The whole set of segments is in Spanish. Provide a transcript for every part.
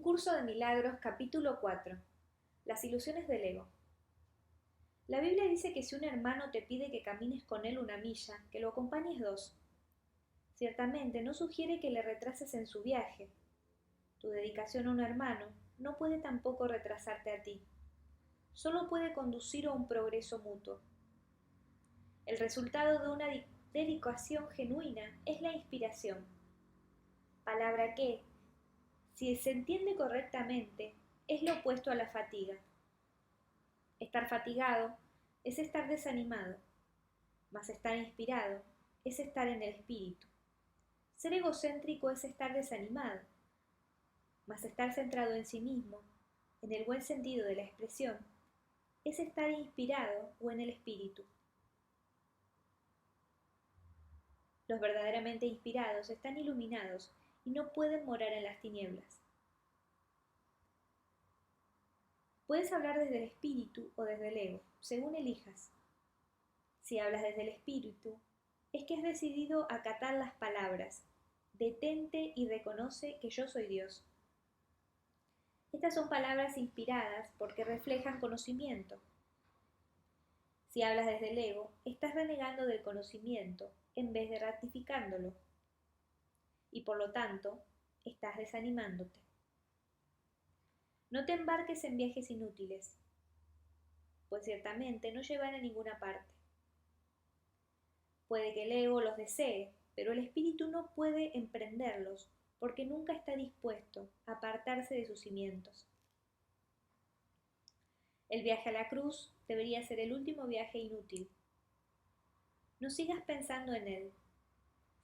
Un curso de milagros, capítulo 4. Las ilusiones del ego. La Biblia dice que si un hermano te pide que camines con él 1 milla, que lo acompañes 2. Ciertamente no sugiere que le retrases en su viaje. Tu dedicación a un hermano no puede tampoco retrasarte a ti. Solo puede conducir a un progreso mutuo. El resultado de una dedicación genuina es la inspiración. Palabra que, si se entiende correctamente, es lo opuesto a la fatiga. Estar fatigado es estar desanimado, mas estar inspirado es estar en el espíritu. Ser egocéntrico es estar desanimado, mas estar centrado en sí mismo, en el buen sentido de la expresión, es estar inspirado o en el espíritu. Los verdaderamente inspirados están iluminados y no pueden morar en las tinieblas. Puedes hablar desde el espíritu o desde el ego, según elijas. Si hablas desde el espíritu, es que has decidido acatar las palabras: detente y reconoce que yo soy Dios. Estas son palabras inspiradas porque reflejan conocimiento. Si hablas desde el ego, estás renegando del conocimiento en vez de ratificándolo. Y por lo tanto, estás desanimándote. No te embarques en viajes inútiles, pues ciertamente no llevan a ninguna parte. Puede que el ego los desee, pero el espíritu no puede emprenderlos porque nunca está dispuesto a apartarse de sus cimientos. El viaje a la cruz debería ser el último viaje inútil. No sigas pensando en él,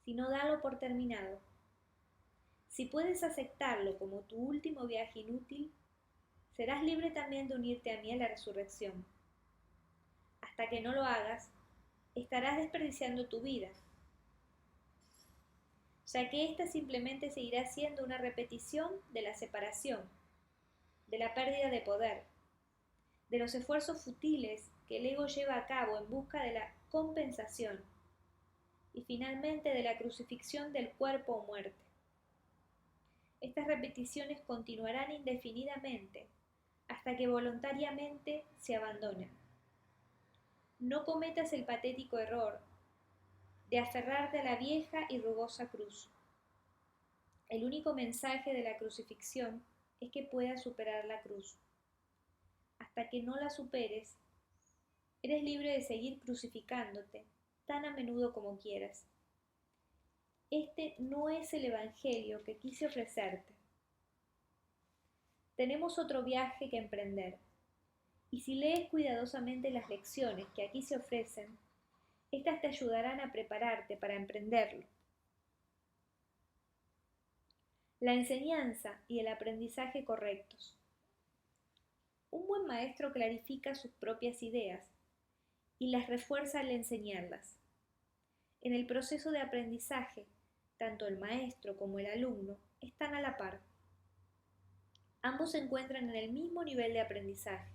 sino dalo por terminado. Si puedes aceptarlo como tu último viaje inútil, serás libre también de unirte a mí a la resurrección. Hasta que no lo hagas, estarás desperdiciando tu vida, ya que ésta simplemente seguirá siendo una repetición de la separación, de la pérdida de poder, de los esfuerzos futiles que el ego lleva a cabo en busca de la compensación y finalmente de la crucifixión del cuerpo o muerte. Estas repeticiones continuarán indefinidamente hasta que voluntariamente se abandonen. No cometas el patético error de aferrarte a la vieja y rugosa cruz. El único mensaje de la crucifixión es que puedas superar la cruz. Hasta que no la superes, eres libre de seguir crucificándote tan a menudo como quieras. Este no es el evangelio que quise ofrecerte. Tenemos otro viaje que emprender, y si lees cuidadosamente las lecciones que aquí se ofrecen, estas te ayudarán a prepararte para emprenderlo. La enseñanza y el aprendizaje correctos. Un buen maestro clarifica sus propias ideas y las refuerza al enseñarlas. En el proceso de aprendizaje, tanto el maestro como el alumno están a la par. Ambos se encuentran en el mismo nivel de aprendizaje.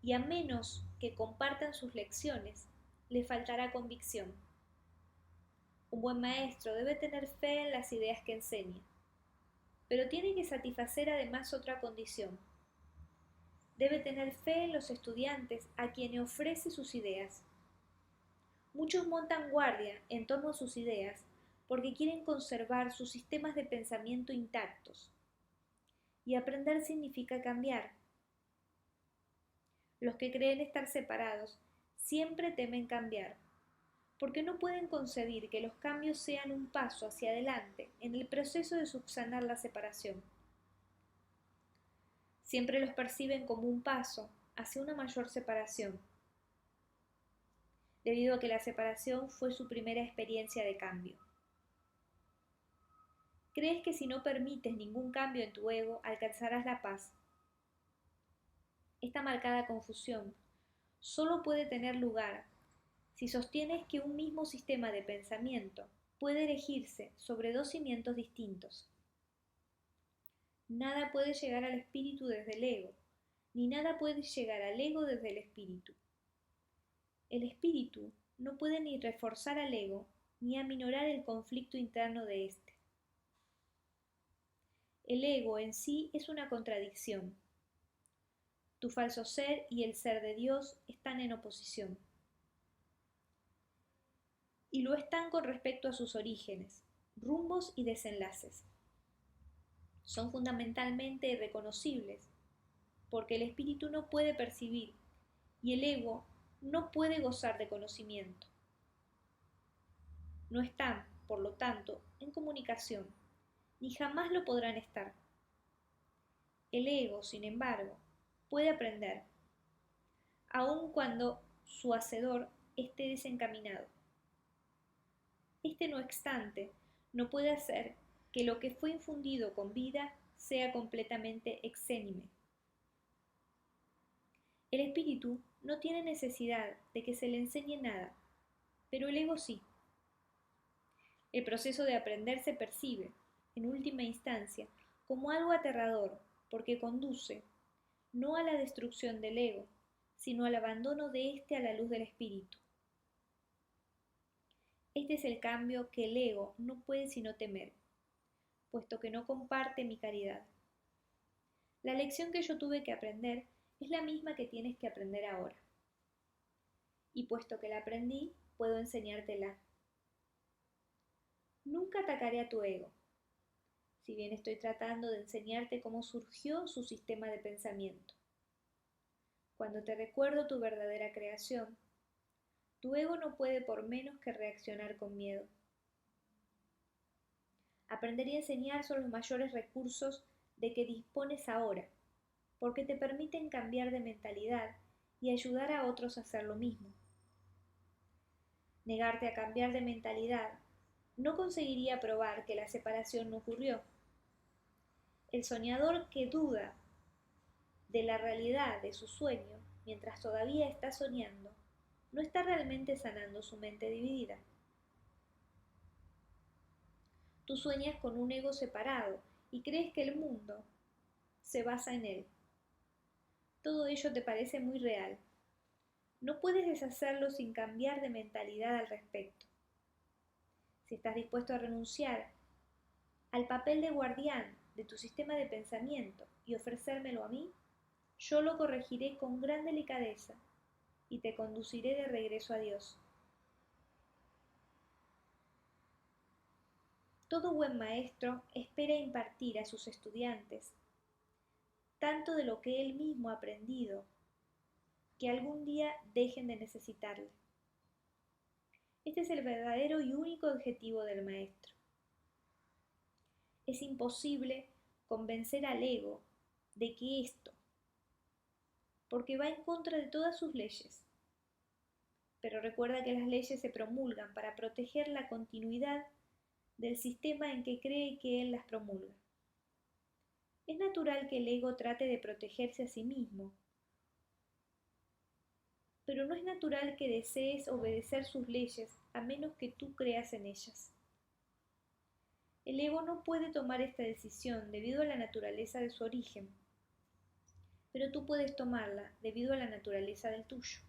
Y a menos que compartan sus lecciones, le faltará convicción. Un buen maestro debe tener fe en las ideas que enseña, pero tiene que satisfacer además otra condición. Debe tener fe en los estudiantes a quienes ofrece sus ideas. Muchos montan guardia en torno a sus ideas porque quieren conservar sus sistemas de pensamiento intactos. Y aprender significa cambiar. Los que creen estar separados siempre temen cambiar, porque no pueden concebir que los cambios sean un paso hacia adelante en el proceso de subsanar la separación. Siempre los perciben como un paso hacia una mayor separación, debido a que la separación fue su primera experiencia de cambio. Crees que si no permites ningún cambio en tu ego, alcanzarás la paz. Esta marcada confusión solo puede tener lugar si sostienes que un mismo sistema de pensamiento puede erigirse sobre dos cimientos distintos. Nada puede llegar al espíritu desde el ego, ni nada puede llegar al ego desde el espíritu. El espíritu no puede ni reforzar al ego ni aminorar el conflicto interno de éste. El ego en sí es una contradicción. Tu falso ser y el ser de Dios están en oposición. Y lo están con respecto a sus orígenes, rumbos y desenlaces. Son fundamentalmente irreconocibles, porque el espíritu no puede percibir y el ego no puede gozar de conocimiento. No están, por lo tanto, en comunicación, ni jamás lo podrán estar. El ego, sin embargo, puede aprender, aun cuando su hacedor esté desencaminado. No obstante, no puede hacer que lo que fue infundido con vida sea completamente exénime. El espíritu no tiene necesidad de que se le enseñe nada, pero el ego sí. El proceso de aprender se percibe, en última instancia, como algo aterrador, porque conduce, no a la destrucción del ego, sino al abandono de éste a la luz del espíritu. Este es el cambio que el ego no puede sino temer, puesto que no comparte mi caridad. La lección que yo tuve que aprender es la misma que tienes que aprender ahora. Y puesto que la aprendí, puedo enseñártela. Nunca atacaré a tu ego, si bien estoy tratando de enseñarte cómo surgió su sistema de pensamiento. Cuando te recuerdo tu verdadera creación, tu ego no puede por menos que reaccionar con miedo. Aprender y enseñar son los mayores recursos de que dispones ahora, porque te permiten cambiar de mentalidad y ayudar a otros a hacer lo mismo. Negarte a cambiar de mentalidad no conseguiría probar que la separación no ocurrió. El soñador que duda de la realidad de su sueño mientras todavía está soñando, no está realmente sanando su mente dividida. Tú sueñas con un ego separado y crees que el mundo se basa en él. Todo ello te parece muy real. No puedes deshacerlo sin cambiar de mentalidad al respecto. Si estás dispuesto a renunciar al papel de guardián de tu sistema de pensamiento y ofrecérmelo a mí, yo lo corregiré con gran delicadeza y te conduciré de regreso a Dios. Todo buen maestro espera impartir a sus estudiantes tanto de lo que él mismo ha aprendido, que algún día dejen de necesitarle. Este es el verdadero y único objetivo del maestro. Es imposible convencer al ego de que esto, porque va en contra de todas sus leyes. Pero recuerda que las leyes se promulgan para proteger la continuidad del sistema en que cree que él las promulga. Es natural que el ego trate de protegerse a sí mismo, pero no es natural que desees obedecer sus leyes a menos que tú creas en ellas. El ego no puede tomar esta decisión debido a la naturaleza de su origen, pero tú puedes tomarla debido a la naturaleza del tuyo.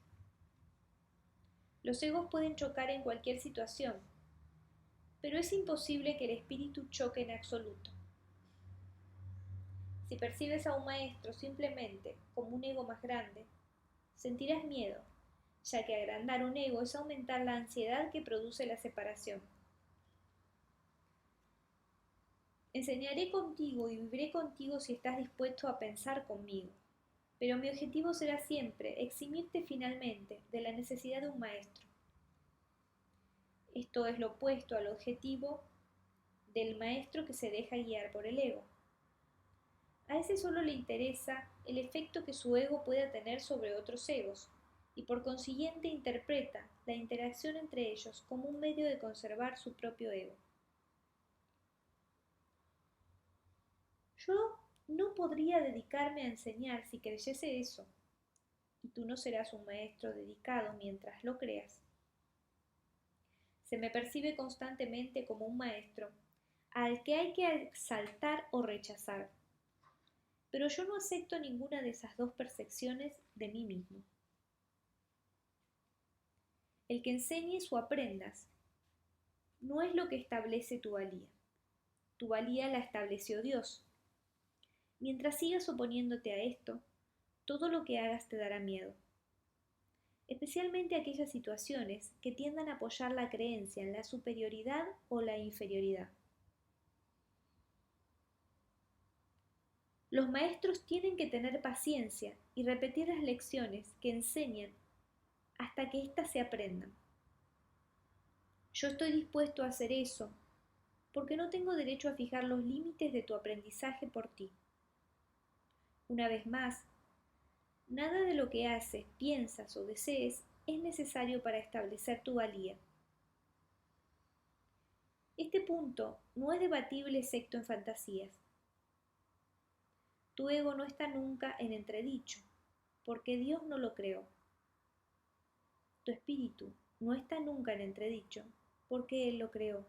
Los egos pueden chocar en cualquier situación, pero es imposible que el espíritu choque en absoluto. Si percibes a un maestro simplemente como un ego más grande, sentirás miedo, ya que agrandar un ego es aumentar la ansiedad que produce la separación. Enseñaré contigo y viviré contigo si estás dispuesto a pensar conmigo, pero mi objetivo será siempre eximirte finalmente de la necesidad de un maestro. Esto es lo opuesto al objetivo del maestro que se deja guiar por el ego. A ese solo le interesa el efecto que su ego pueda tener sobre otros egos, y por consiguiente interpreta la interacción entre ellos como un medio de conservar su propio ego. Yo no podría dedicarme a enseñar si creyese eso, y tú no serás un maestro dedicado mientras lo creas. Se me percibe constantemente como un maestro al que hay que exaltar o rechazar, pero yo no acepto ninguna de esas dos percepciones de mí mismo. El que enseñes o aprendas no es lo que establece tu valía. Tu valía la estableció Dios, Mientras sigas oponiéndote a esto, todo lo que hagas te dará miedo, especialmente aquellas situaciones que tiendan a apoyar la creencia en la superioridad o la inferioridad. Los maestros tienen que tener paciencia y repetir las lecciones que enseñan hasta que éstas se aprendan. Yo estoy dispuesto a hacer eso porque no tengo derecho a fijar los límites de tu aprendizaje por ti. Una vez más, nada de lo que haces, piensas o desees es necesario para establecer tu valía. Este punto no es debatible excepto en fantasías. Tu ego no está nunca en entredicho, porque Dios no lo creó. Tu espíritu no está nunca en entredicho, porque Él lo creó.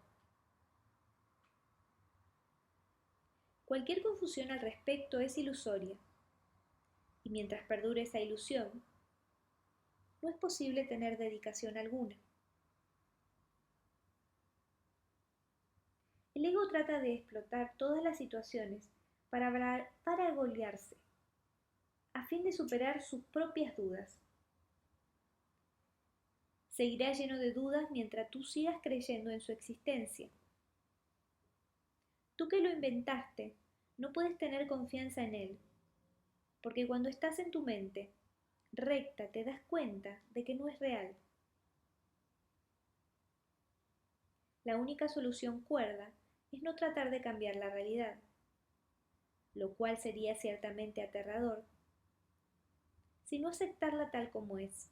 Cualquier confusión al respecto es ilusoria, y mientras perdure esa ilusión, no es posible tener dedicación alguna. El ego trata de explotar todas las situaciones para vanagloriarse, a fin de superar sus propias dudas. Seguirá lleno de dudas mientras tú sigas creyendo en su existencia. Tú que lo inventaste, no puedes tener confianza en él, porque cuando estás en tu mente recta te das cuenta de que no es real. La única solución cuerda es no tratar de cambiar la realidad, lo cual sería ciertamente aterrador, sino aceptarla tal como es.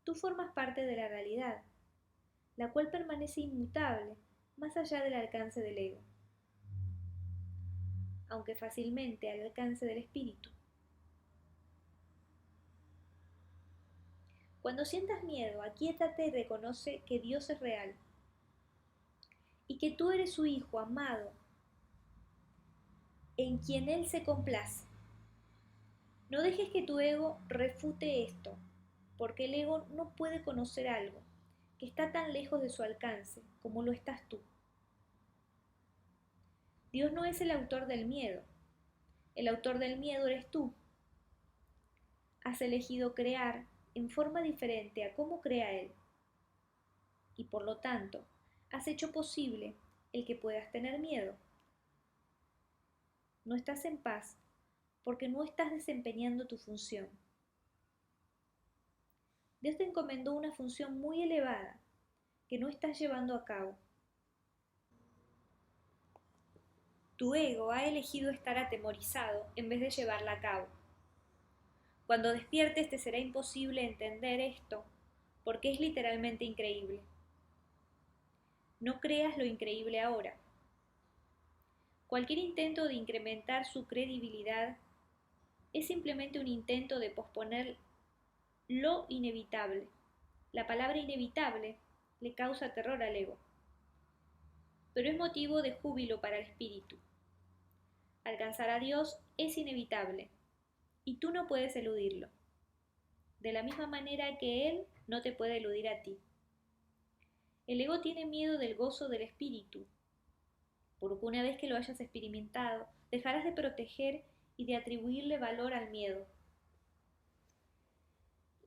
Tú formas parte de la realidad, la cual permanece inmutable más allá del alcance del ego, aunque fácilmente al alcance del espíritu. Cuando sientas miedo, aquíétate y reconoce que Dios es real y que tú eres su hijo amado, en quien Él se complace. No dejes que tu ego refute esto, porque el ego no puede conocer algo que está tan lejos de su alcance como lo estás tú. Dios no es el autor del miedo. El autor del miedo eres tú. Has elegido crear en forma diferente a cómo crea Él. Y por lo tanto, has hecho posible el que puedas tener miedo. No estás en paz porque no estás desempeñando tu función. Dios te encomendó una función muy elevada que no estás llevando a cabo. Tu ego ha elegido estar atemorizado en vez de llevarla a cabo. Cuando despiertes te será imposible entender esto porque es literalmente increíble. No creas lo increíble ahora. Cualquier intento de incrementar su credibilidad es simplemente un intento de posponer lo inevitable. La palabra inevitable le causa terror al ego, pero es motivo de júbilo para el espíritu. Alcanzar a Dios es inevitable y tú no puedes eludirlo, de la misma manera que Él no te puede eludir a ti. El ego tiene miedo del gozo del espíritu, porque una vez que lo hayas experimentado, dejarás de proteger y de atribuirle valor al miedo.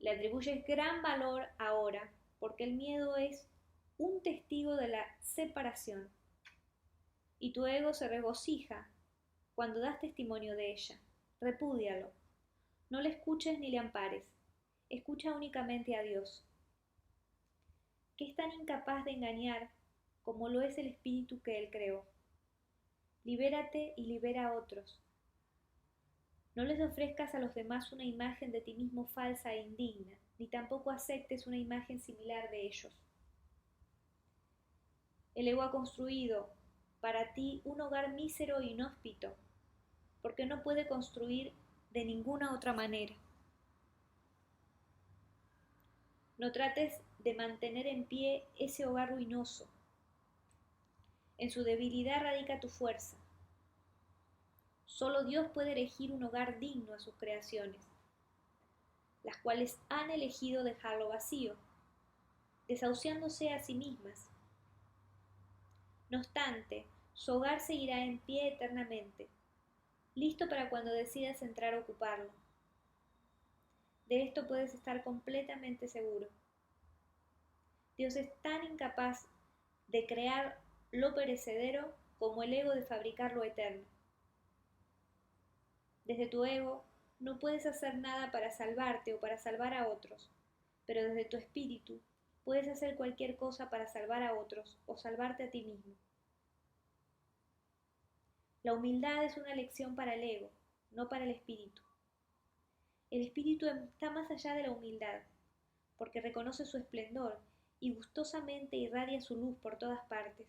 Le atribuyes gran valor ahora, porque el miedo es un testigo de la separación, y tu ego se regocija cuando das testimonio de ella. Repúdialo. No le escuches ni le ampares. Escucha únicamente a Dios, que es tan incapaz de engañar como lo es el espíritu que Él creó. Libérate y libera a otros. No les ofrezcas a los demás una imagen de ti mismo falsa e indigna, ni tampoco aceptes una imagen similar de ellos. El ego ha construido para ti un hogar mísero e inhóspito, porque no puede construir de ninguna otra manera. No trates de mantener en pie ese hogar ruinoso. En su debilidad radica tu fuerza. Solo Dios puede elegir un hogar digno a sus creaciones, las cuales han elegido dejarlo vacío, desahuciándose a sí mismas. No obstante, su hogar seguirá en pie eternamente, listo para cuando decidas entrar a ocuparlo. De esto puedes estar completamente seguro. Dios es tan incapaz de crear lo perecedero como el ego de fabricar lo eterno. Desde tu ego no puedes hacer nada para salvarte o para salvar a otros, pero desde tu espíritu puedes hacer cualquier cosa para salvar a otros o salvarte a ti mismo. La humildad es una lección para el ego, no para el espíritu. El espíritu está más allá de la humildad, porque reconoce su esplendor y gustosamente irradia su luz por todas partes.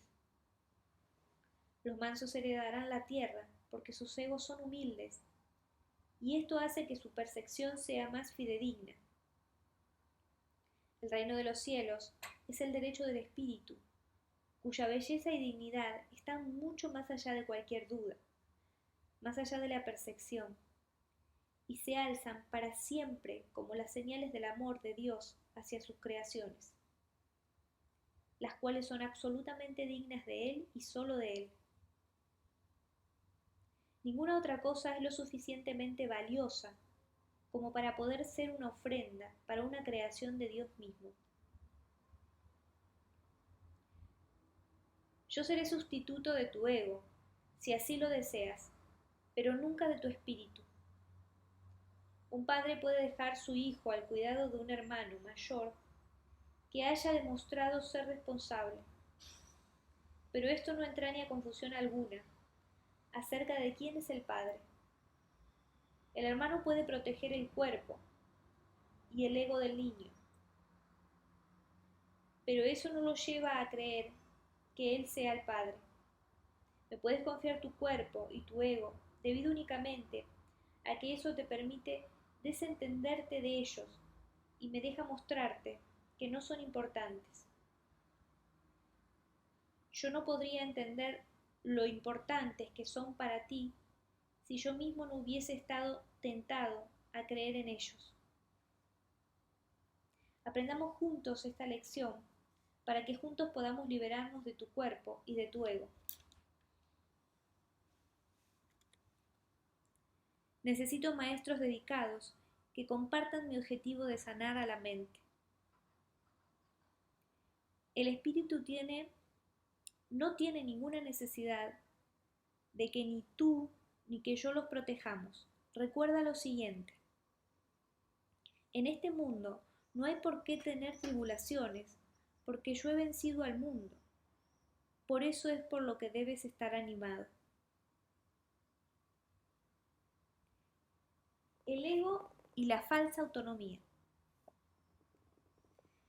Los mansos heredarán la tierra, porque sus egos son humildes, y esto hace que su percepción sea más fidedigna. El reino de los cielos es el derecho del espíritu, cuya belleza y dignidad están mucho más allá de cualquier duda, más allá de la percepción, y se alzan para siempre como las señales del amor de Dios hacia sus creaciones, las cuales son absolutamente dignas de Él y solo de Él. Ninguna otra cosa es lo suficientemente valiosa como para poder ser una ofrenda para una creación de Dios mismo. Yo seré sustituto de tu ego, si así lo deseas, pero nunca de tu espíritu. Un padre puede dejar su hijo al cuidado de un hermano mayor que haya demostrado ser responsable, pero esto no entraña confusión alguna acerca de quién es el padre. El hermano puede proteger el cuerpo y el ego del niño, pero eso no lo lleva a creer que él sea el padre. Me puedes confiar tu cuerpo y tu ego debido únicamente a que eso te permite desentenderte de ellos y me deja mostrarte que no son importantes. Yo no podría entender lo importantes que son para ti si yo mismo no hubiese estado tentado a creer en ellos. Aprendamos juntos esta lección para que juntos podamos liberarnos de tu cuerpo y de tu ego. Necesito maestros dedicados que compartan mi objetivo de sanar a la mente. El espíritu no tiene ninguna necesidad de que ni tú ni que yo los protejamos. Recuerda lo siguiente. En este mundo no hay por qué tener tribulaciones, porque yo he vencido al mundo. Por eso es por lo que debes estar animado. El ego y la falsa autonomía.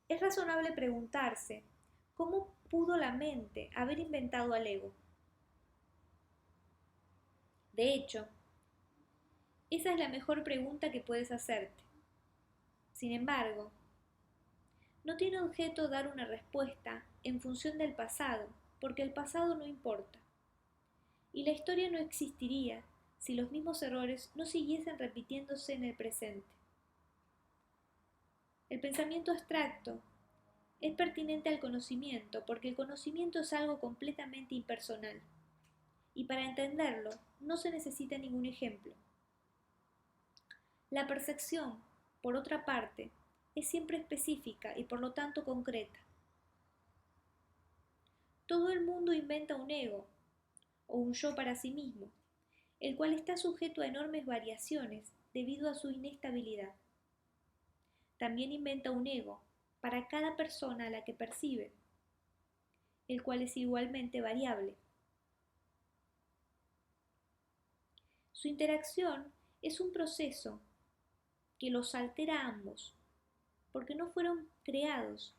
Es razonable preguntarse cómo pudo la mente haber inventado al ego. De hecho, esa es la mejor pregunta que puedes hacerte. Sin embargo, no tiene objeto dar una respuesta en función del pasado, porque el pasado no importa. Y la historia no existiría si los mismos errores no siguiesen repitiéndose en el presente. El pensamiento abstracto es pertinente al conocimiento porque el conocimiento es algo completamente impersonal y para entenderlo no se necesita ningún ejemplo. La percepción, por otra parte, es siempre específica y por lo tanto concreta. Todo el mundo inventa un ego o un yo para sí mismo, el cual está sujeto a enormes variaciones debido a su inestabilidad. También inventa un ego para cada persona a la que percibe, el cual es igualmente variable. Su interacción es un proceso que los altera a ambos, porque no fueron creados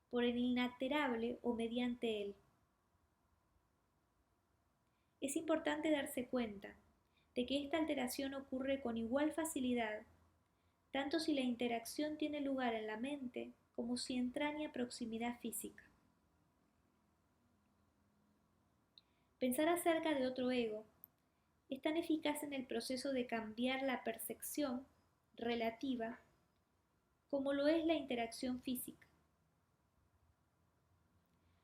por el inalterable o mediante él. Es importante darse cuenta de que esta alteración ocurre con igual facilidad, tanto si la interacción tiene lugar en la mente como si entraña proximidad física. Pensar acerca de otro ego es tan eficaz en el proceso de cambiar la percepción relativa como lo es la interacción física.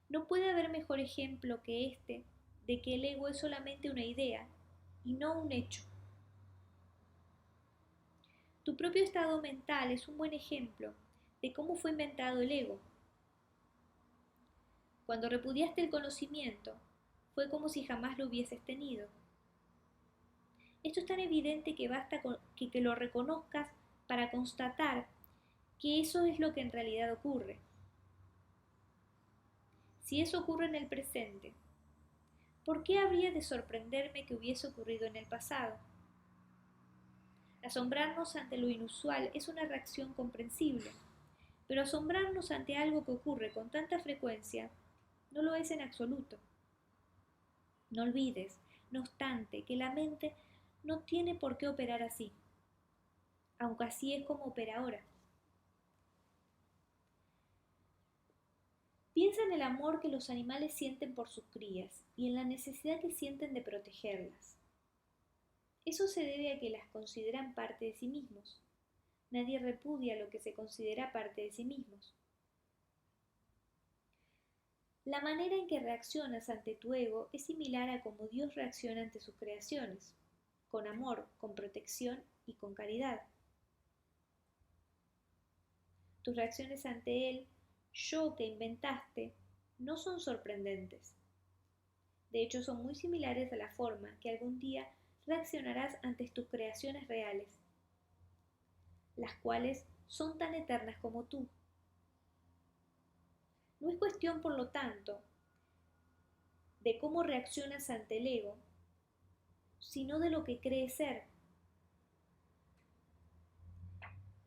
No puede haber mejor ejemplo que este de que el ego es solamente una idea y no un hecho. Tu propio estado mental es un buen ejemplo de cómo fue inventado el ego. Cuando repudiaste el conocimiento, fue como si jamás lo hubieses tenido. Esto es tan evidente que basta con que lo reconozcas para constatar que eso es lo que en realidad ocurre. Si eso ocurre en el presente, ¿por qué habría de sorprenderme que hubiese ocurrido en el pasado? Asombrarnos ante lo inusual es una reacción comprensible, pero asombrarnos ante algo que ocurre con tanta frecuencia no lo es en absoluto. No olvides, no obstante, que la mente no tiene por qué operar así, aunque así es como opera ahora. Piensa en el amor que los animales sienten por sus crías y en la necesidad que sienten de protegerlas. Eso se debe a que las consideran parte de sí mismos. Nadie repudia lo que se considera parte de sí mismos. La manera en que reaccionas ante tu ego es similar a cómo Dios reacciona ante sus creaciones, con amor, con protección y con caridad. Tus reacciones ante el yo que inventaste no son sorprendentes. De hecho, son muy similares a la forma que algún día reaccionarás ante tus creaciones reales, las cuales son tan eternas como tú. No es cuestión, por lo tanto, de cómo reaccionas ante el ego, sino de lo que crees ser.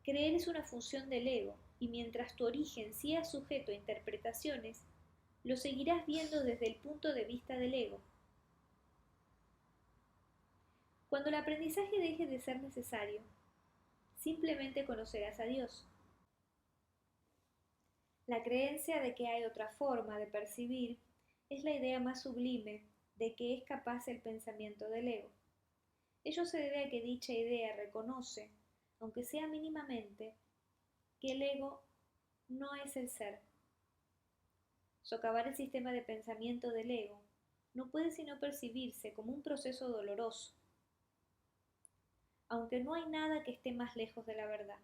Creer es una función del ego, y mientras tu origen sea sujeto a interpretaciones, lo seguirás viendo desde el punto de vista del ego. Cuando el aprendizaje deje de ser necesario, simplemente conocerás a Dios. La creencia de que hay otra forma de percibir es la idea más sublime de que es capaz el pensamiento del ego. Ello se debe a que dicha idea reconoce, aunque sea mínimamente, que el ego no es el ser. Socavar el sistema de pensamiento del ego no puede sino percibirse como un proceso doloroso, aunque no hay nada que esté más lejos de la verdad.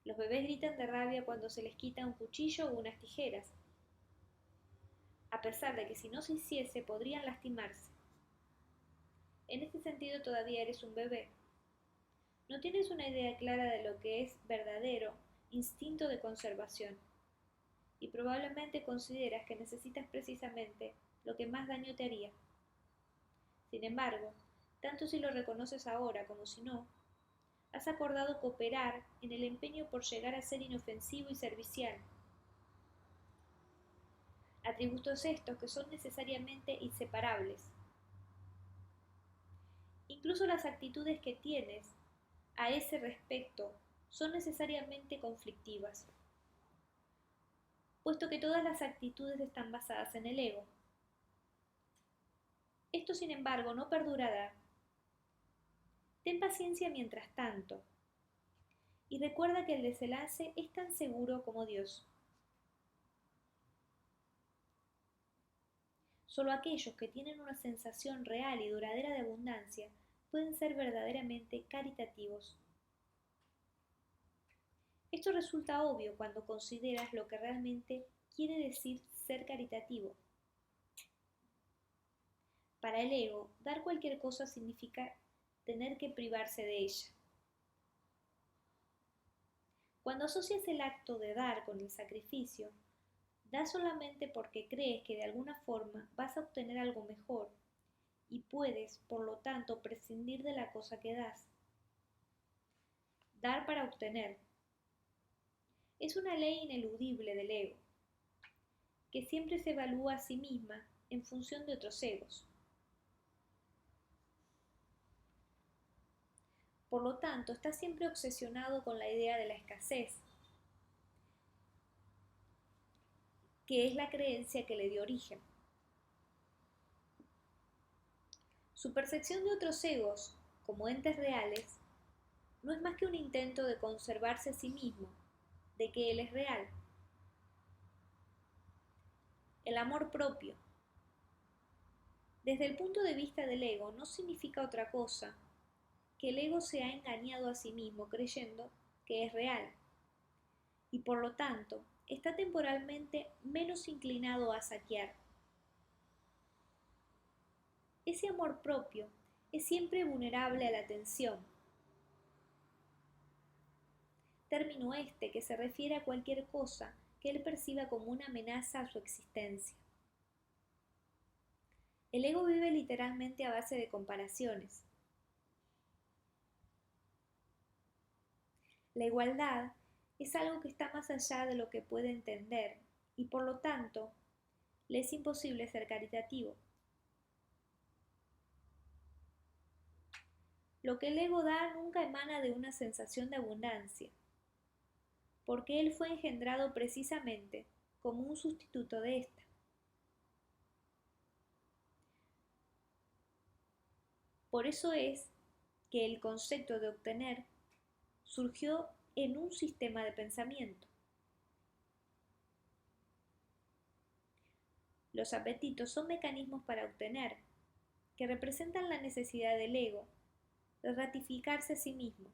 Los bebés gritan de rabia cuando se les quita un cuchillo o unas tijeras, a pesar de que si no se hiciese podrían lastimarse. En este sentido todavía eres un bebé. No tienes una idea clara de lo que es verdadero instinto de conservación, y probablemente consideras que necesitas precisamente lo que más daño te haría. Sin embargo, tanto si lo reconoces ahora como si no, has acordado cooperar en el empeño por llegar a ser inofensivo y servicial. Atributos estos que son necesariamente inseparables. Incluso las actitudes que tienes a ese respecto son necesariamente conflictivas, puesto que todas las actitudes están basadas en el ego. Esto, sin embargo, no perdurará. Ten paciencia mientras tanto, y recuerda que el desenlace es tan seguro como Dios. Solo aquellos que tienen una sensación real y duradera de abundancia pueden ser verdaderamente caritativos. Esto resulta obvio cuando consideras lo que realmente quiere decir ser caritativo. Para el ego, dar cualquier cosa significa tener que privarse de ella. Cuando asocias el acto de dar con el sacrificio, das solamente porque crees que de alguna forma vas a obtener algo mejor y puedes, por lo tanto, prescindir de la cosa que das. Dar para obtener. Es una ley ineludible del ego, que siempre se evalúa a sí misma en función de otros egos. Por lo tanto, está siempre obsesionado con la idea de la escasez, que es la creencia que le dio origen. Su percepción de otros egos, como entes reales, no es más que un intento de conservarse a sí mismo, de que él es real. El amor propio, desde el punto de vista del ego, no significa otra cosa que el ego se ha engañado a sí mismo creyendo que es real y por lo tanto está temporalmente menos inclinado a saquear. Ese amor propio es siempre vulnerable a la tensión, término este que se refiere a cualquier cosa que él perciba como una amenaza a su existencia. El ego vive literalmente a base de comparaciones. La igualdad es algo que está más allá de lo que puede entender y por lo tanto le es imposible ser caritativo. Lo que el ego da nunca emana de una sensación de abundancia, porque él fue engendrado precisamente como un sustituto de esta. Por eso es que el concepto de obtener surgió en un sistema de pensamiento. Los apetitos son mecanismos para obtener, que representan la necesidad del ego de ratificarse a sí mismo.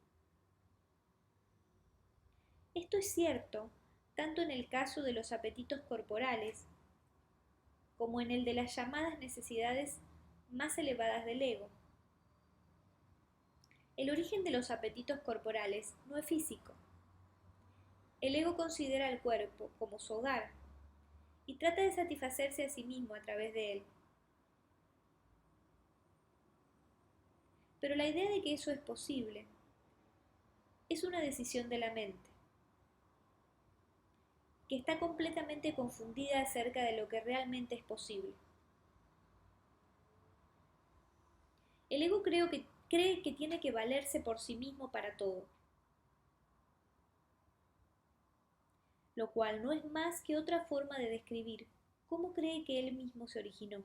Esto es cierto tanto en el caso de los apetitos corporales como en el de las llamadas necesidades más elevadas del ego. El origen de los apetitos corporales no es físico. El ego considera el cuerpo como su hogar y trata de satisfacerse a sí mismo a través de él. Pero la idea de que eso es posible es una decisión de la mente, que está completamente confundida acerca de lo que realmente es posible. El ego cree que tiene que valerse por sí mismo para todo, lo cual no es más que otra forma de describir cómo cree que él mismo se originó.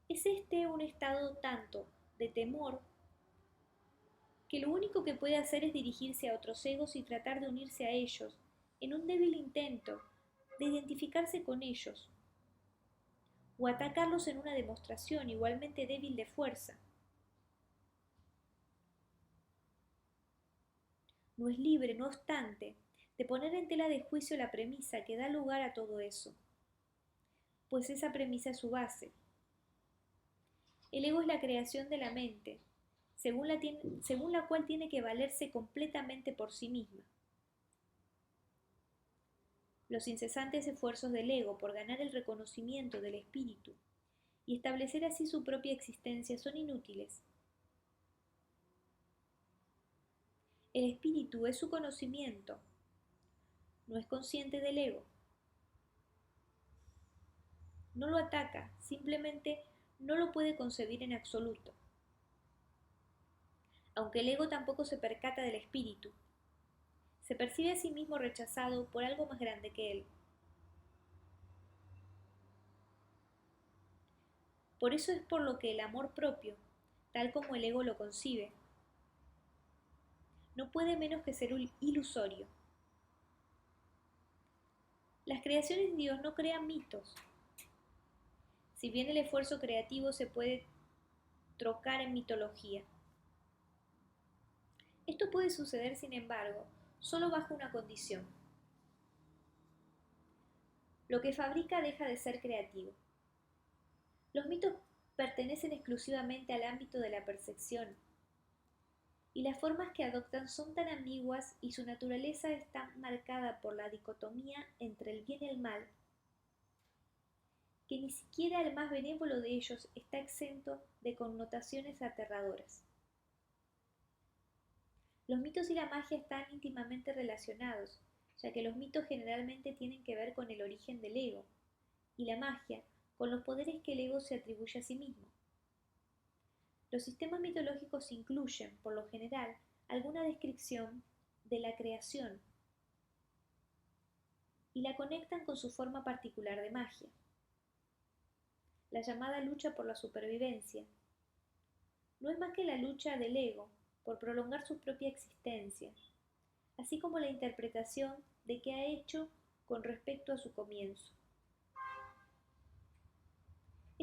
Es este un estado tanto de temor que lo único que puede hacer es dirigirse a otros egos y tratar de unirse a ellos en un débil intento de identificarse con ellos, o atacarlos en una demostración igualmente débil de fuerza. No es libre, no obstante, de poner en tela de juicio la premisa que da lugar a todo eso, pues esa premisa es su base. El ego es la creación de la mente, según la cual tiene que valerse completamente por sí misma. Los incesantes esfuerzos del ego por ganar el reconocimiento del espíritu y establecer así su propia existencia son inútiles. El espíritu es su conocimiento, no es consciente del ego. No lo ataca, simplemente no lo puede concebir en absoluto. Aunque el ego tampoco se percata del espíritu, se percibe a sí mismo rechazado por algo más grande que él. Por eso es por lo que el amor propio, tal como el ego lo concibe, no puede menos que ser ilusorio. Las creaciones de Dios no crean mitos. Si bien el esfuerzo creativo se puede trocar en mitología. Esto puede suceder, sin embargo, solo bajo una condición. Lo que fabrica deja de ser creativo. Los mitos pertenecen exclusivamente al ámbito de la percepción, y las formas que adoptan son tan ambiguas y su naturaleza está marcada por la dicotomía entre el bien y el mal, que ni siquiera el más benévolo de ellos está exento de connotaciones aterradoras. Los mitos y la magia están íntimamente relacionados, ya que los mitos generalmente tienen que ver con el origen del ego, y la magia con los poderes que el ego se atribuye a sí mismo. Los sistemas mitológicos incluyen, por lo general, alguna descripción de la creación y la conectan con su forma particular de magia. La llamada lucha por la supervivencia no es más que la lucha del ego por prolongar su propia existencia, así como la interpretación de qué ha hecho con respecto a su comienzo.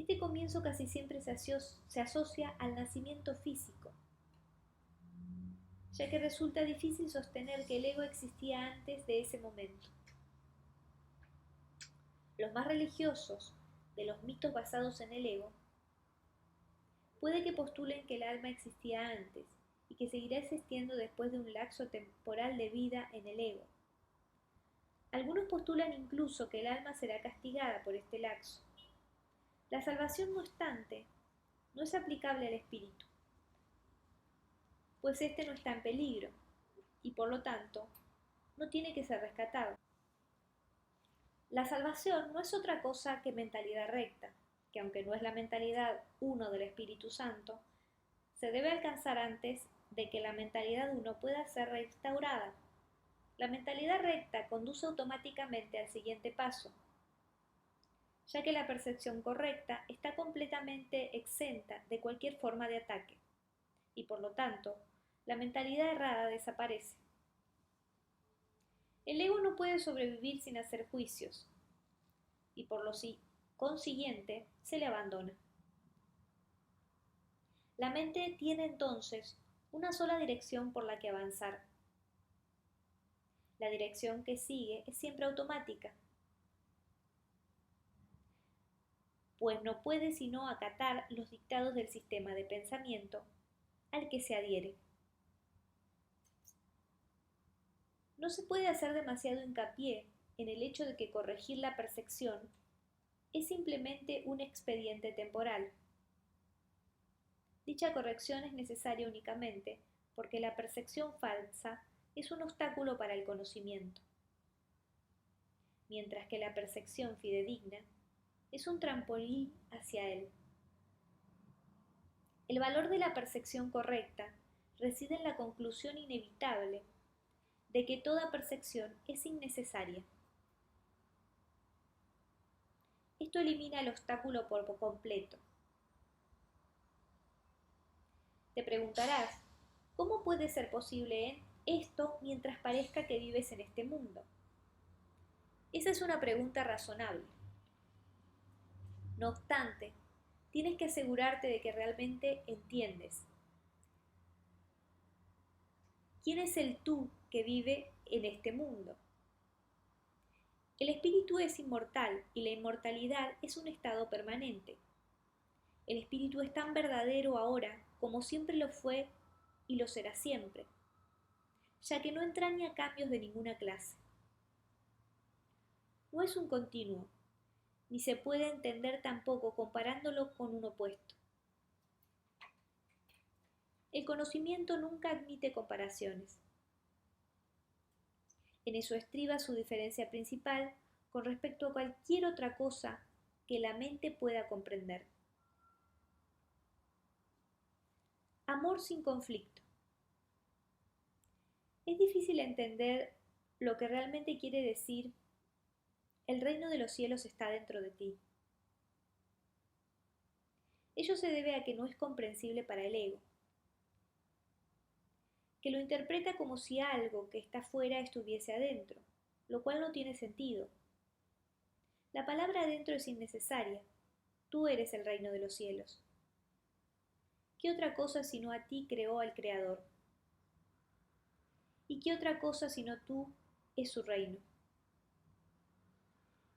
Este comienzo casi siempre se asocia al nacimiento físico, ya que resulta difícil sostener que el ego existía antes de ese momento. Los más religiosos de los mitos basados en el ego puede que postulen que el alma existía antes y que seguirá existiendo después de un lapso temporal de vida en el ego. Algunos postulan incluso que el alma será castigada por este lapso. La salvación, no obstante, no es aplicable al espíritu, pues éste no está en peligro y por lo tanto no tiene que ser rescatado. La salvación no es otra cosa que mentalidad recta, que aunque no es la mentalidad uno del Espíritu Santo, se debe alcanzar antes de que la mentalidad uno pueda ser restaurada. La mentalidad recta conduce automáticamente al siguiente paso, ya que la percepción correcta está completamente exenta de cualquier forma de ataque, y por lo tanto, la mentalidad errada desaparece. El ego no puede sobrevivir sin hacer juicios, y por lo consiguiente se le abandona. La mente tiene entonces una sola dirección por la que avanzar. La dirección que sigue es siempre automática, pues no puede sino acatar los dictados del sistema de pensamiento al que se adhiere. No se puede hacer demasiado hincapié en el hecho de que corregir la percepción es simplemente un expediente temporal. Dicha corrección es necesaria únicamente porque la percepción falsa es un obstáculo para el conocimiento, mientras que la percepción fidedigna es un trampolín hacia él. El valor de la percepción correcta reside en la conclusión inevitable de que toda percepción es innecesaria. Esto elimina el obstáculo por completo. Te preguntarás, ¿cómo puede ser posible esto mientras parezca que vives en este mundo? Esa es una pregunta razonable. No obstante, tienes que asegurarte de que realmente entiendes. ¿Quién es el tú que vive en este mundo? El espíritu es inmortal y la inmortalidad es un estado permanente. El espíritu es tan verdadero ahora como siempre lo fue y lo será siempre, ya que no entraña cambios de ninguna clase. No es un continuo, ni se puede entender tampoco comparándolo con un opuesto. El conocimiento nunca admite comparaciones. En eso estriba su diferencia principal con respecto a cualquier otra cosa que la mente pueda comprender. Amor sin conflicto. Es difícil entender lo que realmente quiere decir el reino de los cielos está dentro de ti. Ello se debe a que no es comprensible para el ego, que lo interpreta como si algo que está fuera estuviese adentro, lo cual no tiene sentido. La palabra adentro es innecesaria. Tú eres el reino de los cielos. ¿Qué otra cosa sino a ti creó al Creador? ¿Y qué otra cosa sino tú es su reino?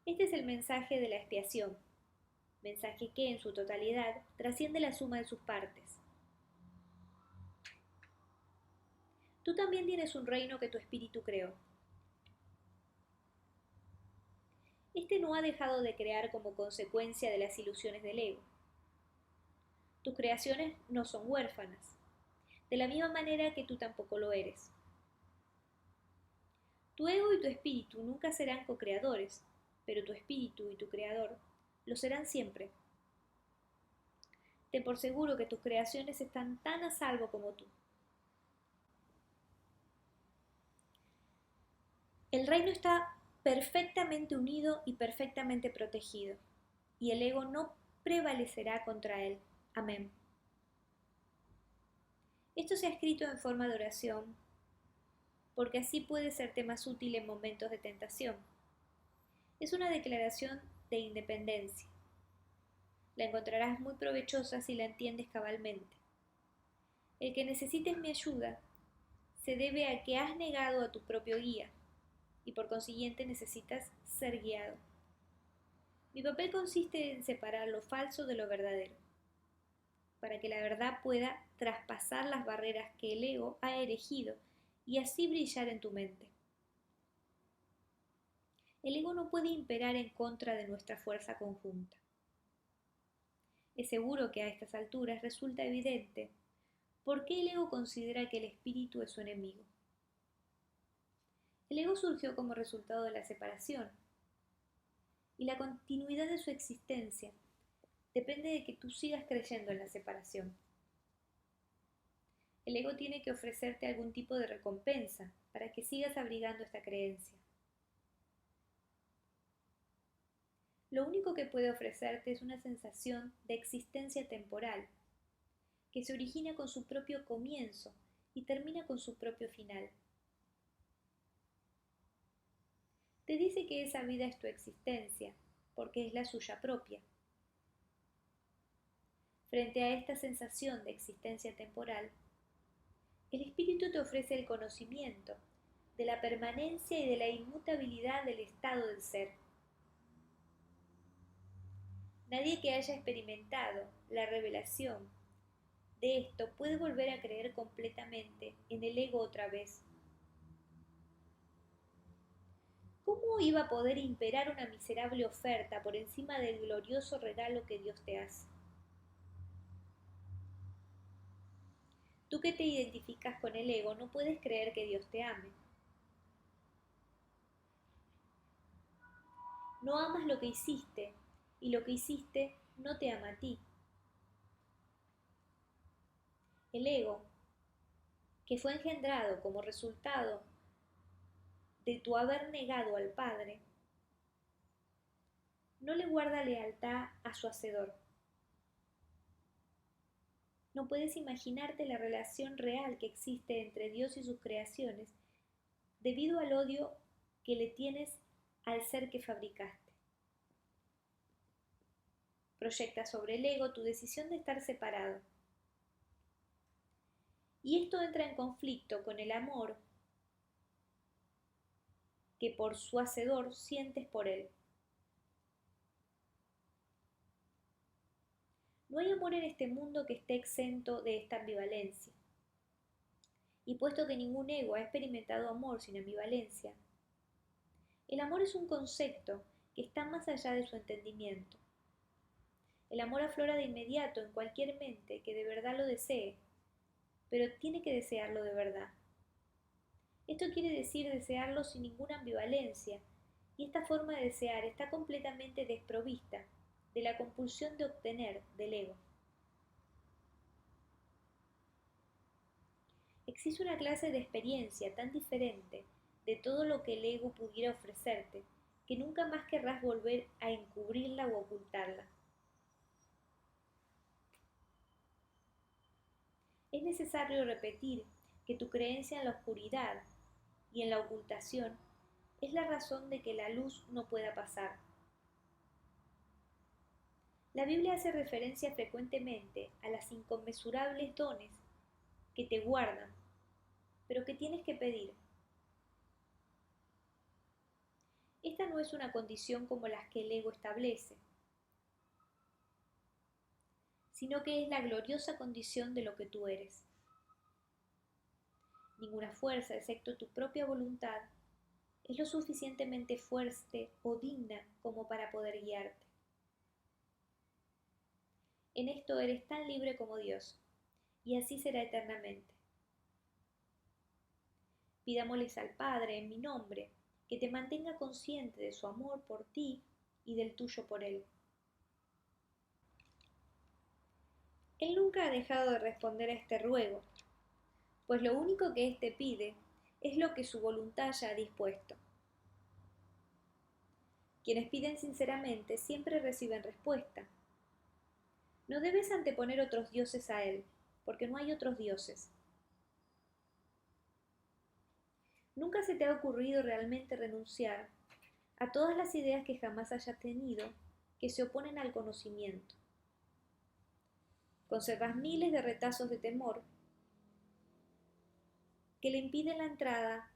Este es el mensaje de la expiación, mensaje que en su totalidad trasciende la suma de sus partes. Tú también tienes un reino que tu espíritu creó. Este no ha dejado de crear como consecuencia de las ilusiones del ego. Tus creaciones no son huérfanas, de la misma manera que tú tampoco lo eres. Tu ego y tu espíritu nunca serán co-creadores, pero tu espíritu y tu creador lo serán siempre. Ten por seguro que tus creaciones están tan a salvo como tú. El reino está perfectamente unido y perfectamente protegido, y el ego no prevalecerá contra él. Amén. Esto se ha escrito en forma de oración, porque así puede serte más útil en momentos de tentación. Es una declaración de independencia. La encontrarás muy provechosa si la entiendes cabalmente. El que necesites mi ayuda se debe a que has negado a tu propio guía y por consiguiente necesitas ser guiado. Mi papel consiste en separar lo falso de lo verdadero, para que la verdad pueda traspasar las barreras que el ego ha erigido y así brillar en tu mente. El ego no puede imperar en contra de nuestra fuerza conjunta. Es seguro que a estas alturas resulta evidente por qué el ego considera que el espíritu es su enemigo. El ego surgió como resultado de la separación, y la continuidad de su existencia depende de que tú sigas creyendo en la separación. El ego tiene que ofrecerte algún tipo de recompensa para que sigas abrigando esta creencia. Lo único que puede ofrecerte es una sensación de existencia temporal, que se origina con su propio comienzo y termina con su propio final. Te dice que esa vida es tu existencia, porque es la suya propia. Frente a esta sensación de existencia temporal, el espíritu te ofrece el conocimiento de la permanencia y de la inmutabilidad del estado del ser. Nadie que haya experimentado la revelación de esto puede volver a creer completamente en el ego otra vez. ¿Cómo iba a poder imperar una miserable oferta por encima del glorioso regalo que Dios te hace? Tú que te identificas con el ego no puedes creer que Dios te ame. No amas lo que hiciste y lo que hiciste no te ama a ti. El ego, que fue engendrado como resultado de tu haber negado al Padre, no le guarda lealtad a su hacedor. No puedes imaginarte la relación real que existe entre Dios y sus creaciones debido al odio que le tienes al ser que fabricaste. Proyecta sobre el ego tu decisión de estar separado. Y esto entra en conflicto con el amor que por su hacedor sientes por él. No hay amor en este mundo que esté exento de esta ambivalencia. Y puesto que ningún ego ha experimentado amor sin ambivalencia, el amor es un concepto que está más allá de su entendimiento. El amor aflora de inmediato en cualquier mente que de verdad lo desee, pero tiene que desearlo de verdad. Esto quiere decir desearlo sin ninguna ambivalencia, y esta forma de desear está completamente desprovista de la compulsión de obtener del ego. Existe una clase de experiencia tan diferente de todo lo que el ego pudiera ofrecerte, que nunca más querrás volver a encubrirla o ocultarla. Es necesario repetir que tu creencia en la oscuridad y en la ocultación es la razón de que la luz no pueda pasar. La Biblia hace referencia frecuentemente a las inconmensurables dones que te guardan, pero que tienes que pedir. Esta no es una condición como las que el ego establece, sino que es la gloriosa condición de lo que tú eres. Ninguna fuerza, excepto tu propia voluntad, es lo suficientemente fuerte o digna como para poder guiarte. En esto eres tan libre como Dios, y así será eternamente. Pidámosles al Padre en mi nombre que te mantenga consciente de su amor por ti y del tuyo por Él. Él nunca ha dejado de responder a este ruego, pues lo único que éste pide es lo que su voluntad ya ha dispuesto. Quienes piden sinceramente siempre reciben respuesta. No debes anteponer otros dioses a Él, porque no hay otros dioses. ¿Nunca se te ha ocurrido realmente renunciar a todas las ideas que jamás hayas tenido que se oponen al conocimiento? Conservas miles de retazos de temor que le impiden la entrada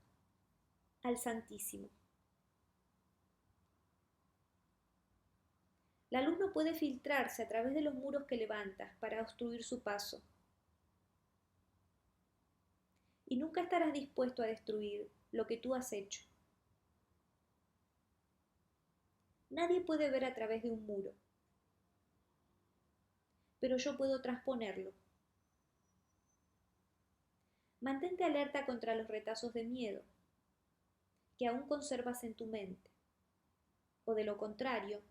al Santísimo. La luz no puede filtrarse a través de los muros que levantas para obstruir su paso. Y nunca estarás dispuesto a destruir lo que tú has hecho. Nadie puede ver a través de un muro, pero yo puedo trasponerlo. Mantente alerta contra los retazos de miedo que aún conservas en tu mente, o de lo contrario,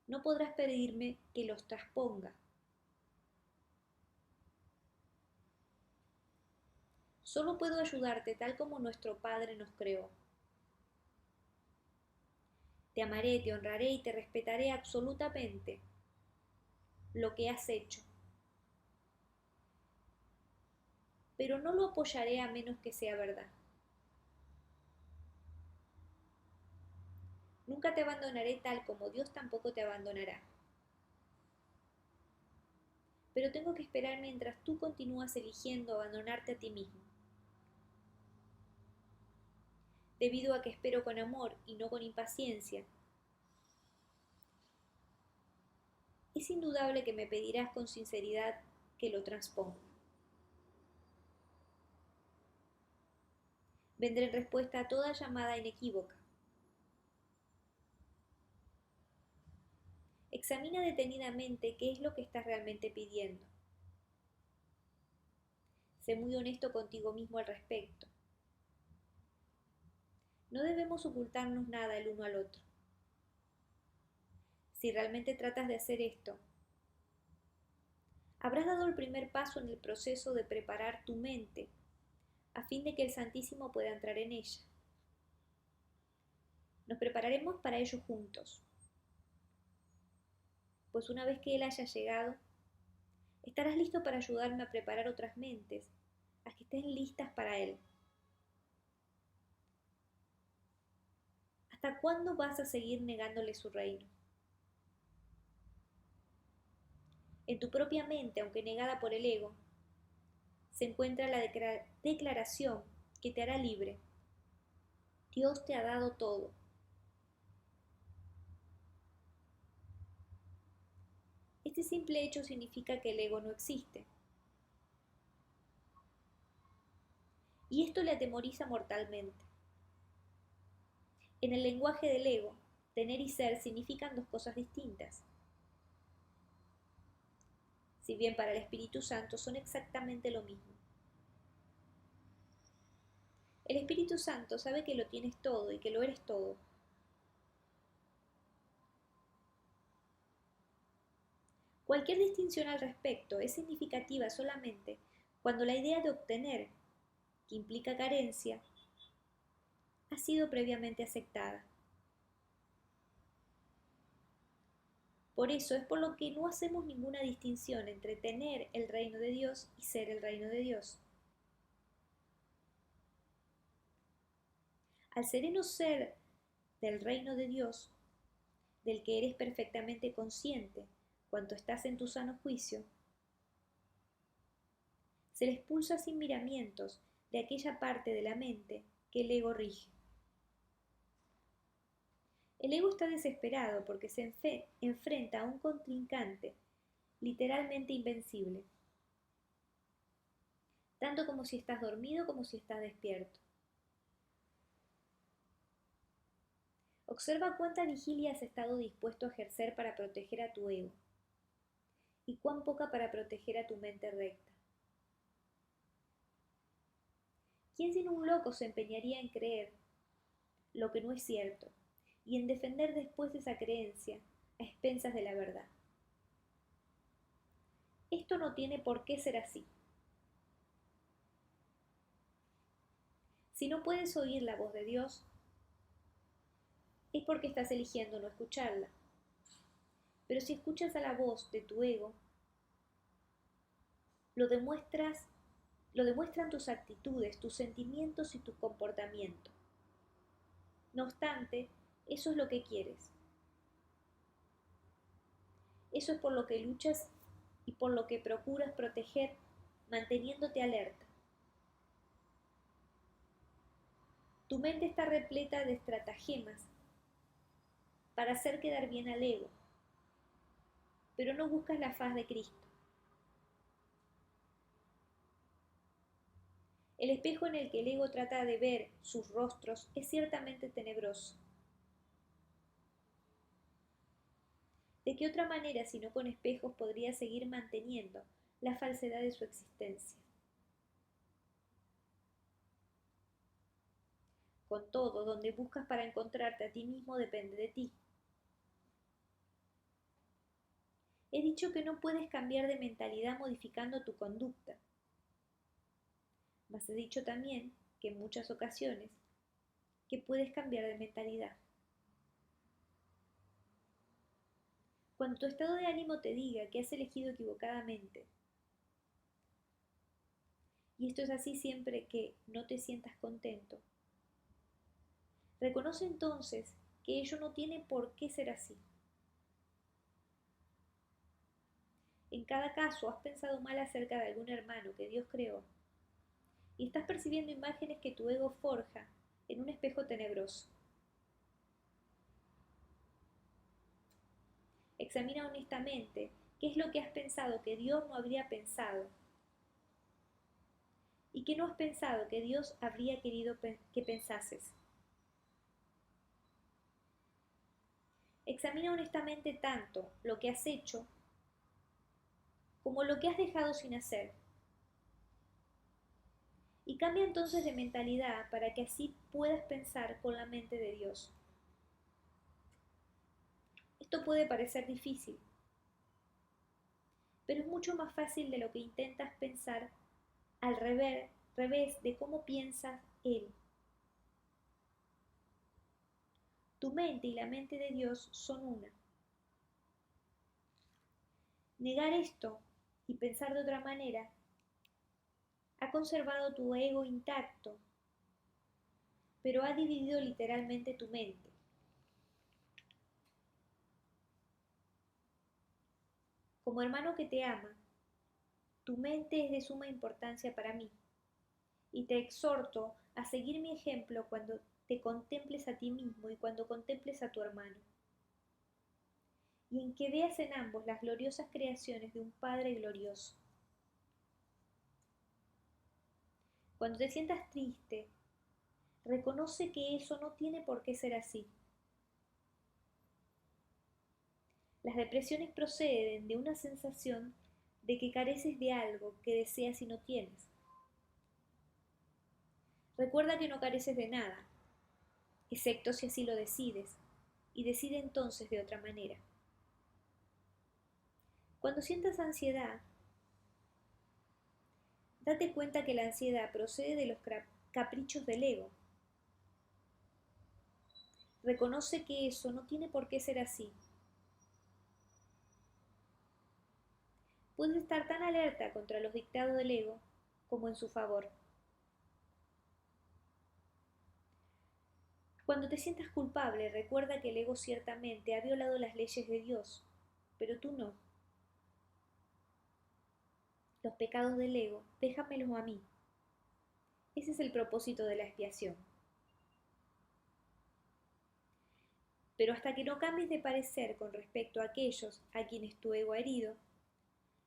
no podrás pedirme que los trasponga. Solo puedo ayudarte tal como nuestro Padre nos creó. Te amaré, te honraré y te respetaré absolutamente lo que has hecho, pero no lo apoyaré a menos que sea verdad. Nunca te abandonaré tal como Dios tampoco te abandonará. Pero tengo que esperar mientras tú continúas eligiendo abandonarte a ti mismo. Debido a que espero con amor y no con impaciencia, es indudable que me pedirás con sinceridad que lo transponga. Vendré en respuesta a toda llamada inequívoca. Examina detenidamente qué es lo que estás realmente pidiendo. Sé muy honesto contigo mismo al respecto. No debemos ocultarnos nada el uno al otro. Si realmente tratas de hacer esto, habrás dado el primer paso en el proceso de preparar tu mente a fin de que el Santísimo pueda entrar en ella. Nos prepararemos para ello juntos, pues una vez que Él haya llegado, estarás listo para ayudarme a preparar otras mentes, a que estén listas para Él. ¿Hasta cuándo vas a seguir negándole su reino? En tu propia mente, aunque negada por el ego, se encuentra la declaración que te hará libre. Dios te ha dado todo. Este simple hecho significa que el ego no existe. Y esto le atemoriza mortalmente. En el lenguaje del ego, tener y ser significan dos cosas distintas. Si bien para el Espíritu Santo son exactamente lo mismo. El Espíritu Santo sabe que lo tienes todo y que lo eres todo. Cualquier distinción al respecto es significativa solamente cuando la idea de obtener, que implica carencia, ha sido previamente aceptada. Por eso es por lo que no hacemos ninguna distinción entre tener el reino de Dios y ser el reino de Dios. Al sereno ser del reino de Dios, del que eres perfectamente consciente cuando estás en tu sano juicio, se le expulsa sin miramientos de aquella parte de la mente que el ego rige. El ego está desesperado porque se enfrenta a un contrincante literalmente invencible, tanto como si estás dormido como si estás despierto. Observa cuánta vigilia has estado dispuesto a ejercer para proteger a tu ego y cuán poca para proteger a tu mente recta. ¿Quién sin un loco se empeñaría en creer lo que no es cierto y en defender después esa creencia a expensas de la verdad? Esto no tiene por qué ser así. Si no puedes oír la voz de Dios, es porque estás eligiendo no escucharla. Pero si escuchas a la voz de tu ego, lo demuestran tus actitudes, tus sentimientos y tu comportamiento. No obstante, eso es lo que quieres. Eso es por lo que luchas y por lo que procuras proteger manteniéndote alerta. Tu mente está repleta de estratagemas para hacer quedar bien al ego, pero no buscas la faz de Cristo. El espejo en el que el ego trata de ver sus rostros es ciertamente tenebroso. ¿De qué otra manera, si no con espejos, podría seguir manteniendo la falsedad de su existencia? Con todo, donde buscas para encontrarte a ti mismo depende de ti. He dicho que no puedes cambiar de mentalidad modificando tu conducta. Mas he dicho también que en muchas ocasiones que puedes cambiar de mentalidad. Cuando tu estado de ánimo te diga que has elegido equivocadamente, y esto es así siempre que no te sientas contento, reconoce entonces que ello no tiene por qué ser así. En cada caso has pensado mal acerca de algún hermano que Dios creó y estás percibiendo imágenes que tu ego forja en un espejo tenebroso. Examina honestamente qué es lo que has pensado que Dios no habría pensado y qué no has pensado que Dios habría querido que pensases. Examina honestamente tanto lo que has hecho como lo que has dejado sin hacer. Y cambia entonces de mentalidad para que así puedas pensar con la mente de Dios. Esto puede parecer difícil, pero es mucho más fácil de lo que intentas pensar al revés de cómo piensa Él. Tu mente y la mente de Dios son una. Negar esto y pensar de otra manera ha conservado tu ego intacto, pero ha dividido literalmente tu mente. Como hermano que te ama, tu mente es de suma importancia para mí y te exhorto a seguir mi ejemplo cuando te contemples a ti mismo y cuando contemples a tu hermano, y en que veas en ambos las gloriosas creaciones de un Padre glorioso. Cuando te sientas triste, reconoce que eso no tiene por qué ser así. Las depresiones proceden de una sensación de que careces de algo que deseas y no tienes. Recuerda que no careces de nada, excepto si así lo decides, y decide entonces de otra manera. Cuando sientas ansiedad, date cuenta que la ansiedad procede de los caprichos del ego. Reconoce que eso no tiene por qué ser así. Puedes estar tan alerta contra los dictados del ego como en su favor. Cuando te sientas culpable, recuerda que el ego ciertamente ha violado las leyes de Dios, pero tú no. Los pecados del ego, déjamelos a mí. Ese es el propósito de la expiación. Pero hasta que no cambies de parecer con respecto a aquellos a quienes tu ego ha herido,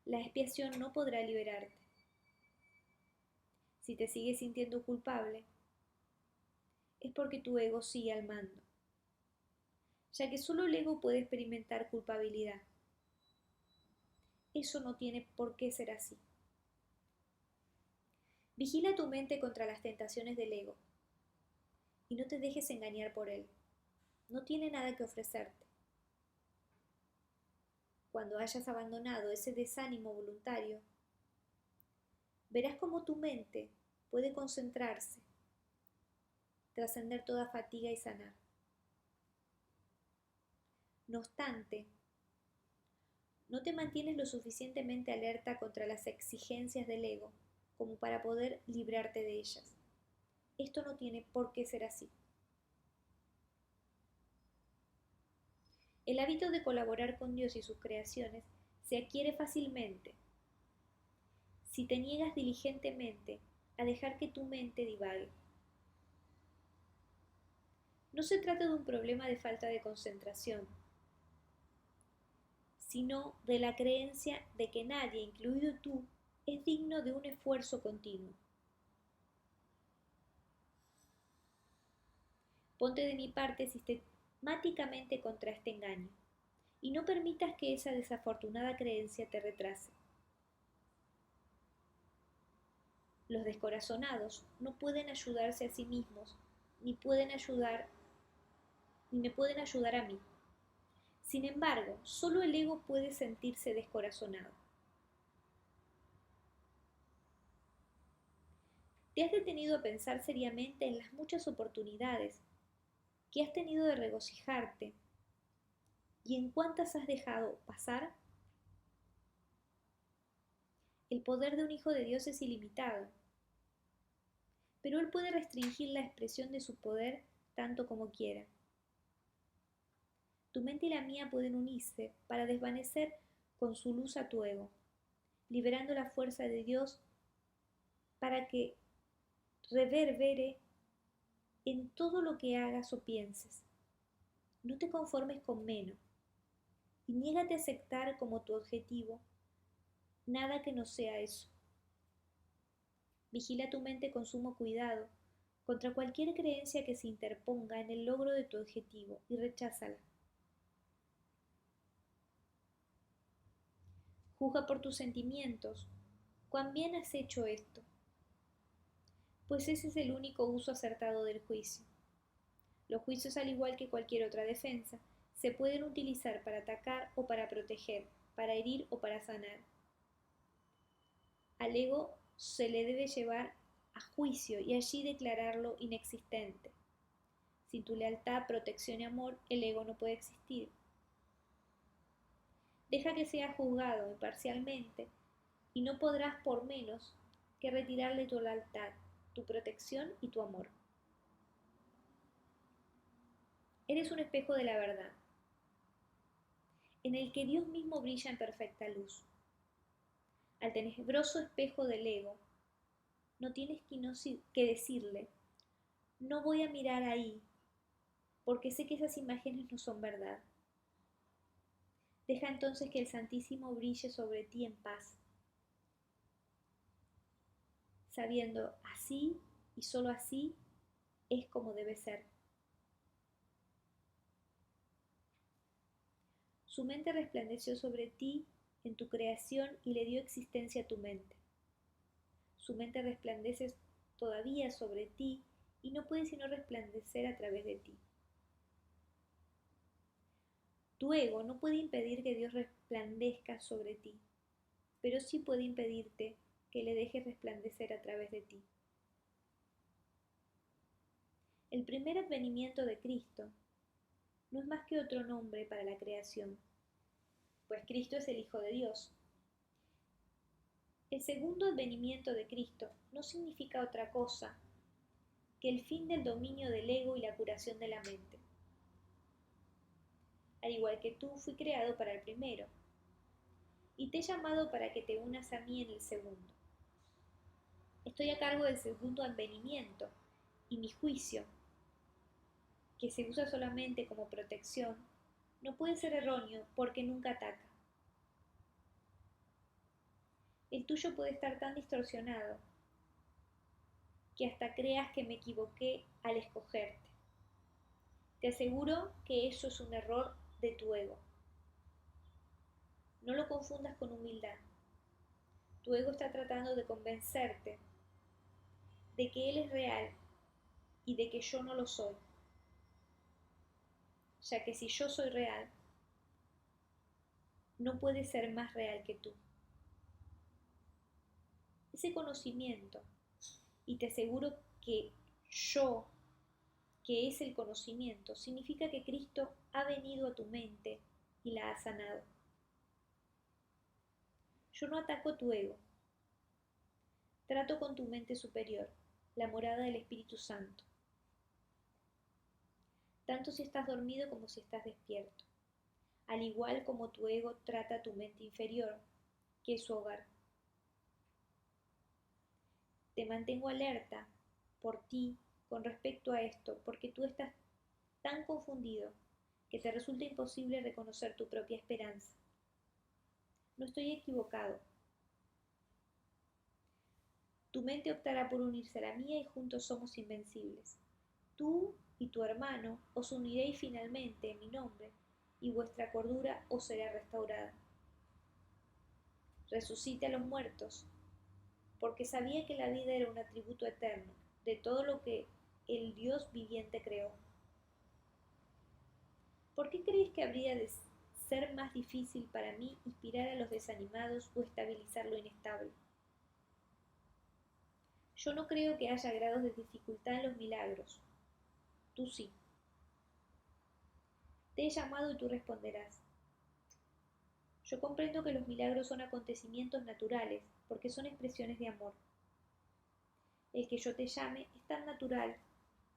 la expiación no podrá liberarte. Si te sigues sintiendo culpable, es porque tu ego sigue al mando, ya que solo el ego puede experimentar culpabilidad. Eso no tiene por qué ser así. Vigila tu mente contra las tentaciones del ego y no te dejes engañar por él. No tiene nada que ofrecerte. Cuando hayas abandonado ese desánimo voluntario, verás cómo tu mente puede concentrarse, trascender toda fatiga y sanar. No obstante, no te mantienes lo suficientemente alerta contra las exigencias del ego como para poder librarte de ellas. Esto no tiene por qué ser así. El hábito de colaborar con Dios y sus creaciones se adquiere fácilmente si te niegas diligentemente a dejar que tu mente divague. No se trata de un problema de falta de concentración, sino de la creencia de que nadie, incluido tú, es digno de un esfuerzo continuo. Ponte de mi parte sistemáticamente contra este engaño y no permitas que esa desafortunada creencia te retrase. Los descorazonados no pueden ayudarse a sí mismos, ni me pueden ayudar a mí. Sin embargo, solo el ego puede sentirse descorazonado. ¿Te has detenido a pensar seriamente en las muchas oportunidades que has tenido de regocijarte y en cuántas has dejado pasar? El poder de un hijo de Dios es ilimitado, pero Él puede restringir la expresión de su poder tanto como quiera. Tu mente y la mía pueden unirse para desvanecer con su luz a tu ego, liberando la fuerza de Dios para que reverbere en todo lo que hagas o pienses. No te conformes con menos y niégate a aceptar como tu objetivo nada que no sea eso. Vigila tu mente con sumo cuidado contra cualquier creencia que se interponga en el logro de tu objetivo y recházala. Juzga por tus sentimientos cuán bien has hecho esto, pues ese es el único uso acertado del juicio. Los juicios, al igual que cualquier otra defensa, se pueden utilizar para atacar o para proteger, para herir o para sanar. Al ego se le debe llevar a juicio y allí declararlo inexistente. Sin tu lealtad, protección y amor, el ego no puede existir. Deja que sea juzgado imparcialmente y no podrás por menos que retirarle tu lealtad, tu protección y tu amor. Eres un espejo de la verdad, en el que Dios mismo brilla en perfecta luz. Al tenebroso espejo del ego, no tienes que decirle, no voy a mirar ahí, porque sé que esas imágenes no son verdad. Deja entonces que el Santísimo brille sobre ti en paz, sabiendo así y solo así es como debe ser. Su mente resplandeció sobre ti en tu creación y le dio existencia a tu mente. Su mente resplandece todavía sobre ti y no puede sino resplandecer a través de ti. Tu ego no puede impedir que Dios resplandezca sobre ti, pero sí puede impedirte que le dejes resplandecer a través de ti. El primer advenimiento de Cristo no es más que otro nombre para la creación, pues Cristo es el Hijo de Dios. El segundo advenimiento de Cristo no significa otra cosa que el fin del dominio del ego y la curación de la mente. Al igual que tú, fui creado para el primero, y te he llamado para que te unas a mí en el segundo. Estoy a cargo del segundo advenimiento, y mi juicio, que se usa solamente como protección, no puede ser erróneo porque nunca ataca. El tuyo puede estar tan distorsionado que hasta creas que me equivoqué al escogerte. Te aseguro que eso es un error de tu ego. No lo confundas con humildad. Tu ego está tratando de convencerte de que él es real y de que yo no lo soy, ya que si yo soy real, no puede ser más real que tú. Ese conocimiento, y te aseguro que yo, que es el conocimiento, significa que Cristo ha venido a tu mente y la ha sanado. Yo no ataco tu ego, trato con tu mente superior, la morada del Espíritu Santo, tanto si estás dormido como si estás despierto. al igual como tu ego trata a tu mente inferior, que es su hogar. Te mantengo alerta por ti con respecto a esto, porque tú estás tan confundido que te resulta imposible reconocer tu propia esperanza. No estoy equivocado. Tu mente optará por unirse a la mía y juntos somos invencibles. Tú y tu hermano os uniréis finalmente en mi nombre y vuestra cordura os será restaurada. Resucite a los muertos, porque sabía que la vida era un atributo eterno de todo lo que el Dios viviente creó. ¿Por qué crees que habría de ser más difícil para mí inspirar a los desanimados o estabilizar lo inestable? Yo no creo que haya grados de dificultad en los milagros. Tú sí. Te he llamado y tú responderás. Yo comprendo que los milagros son acontecimientos naturales, porque son expresiones de amor. El que yo te llame es tan natural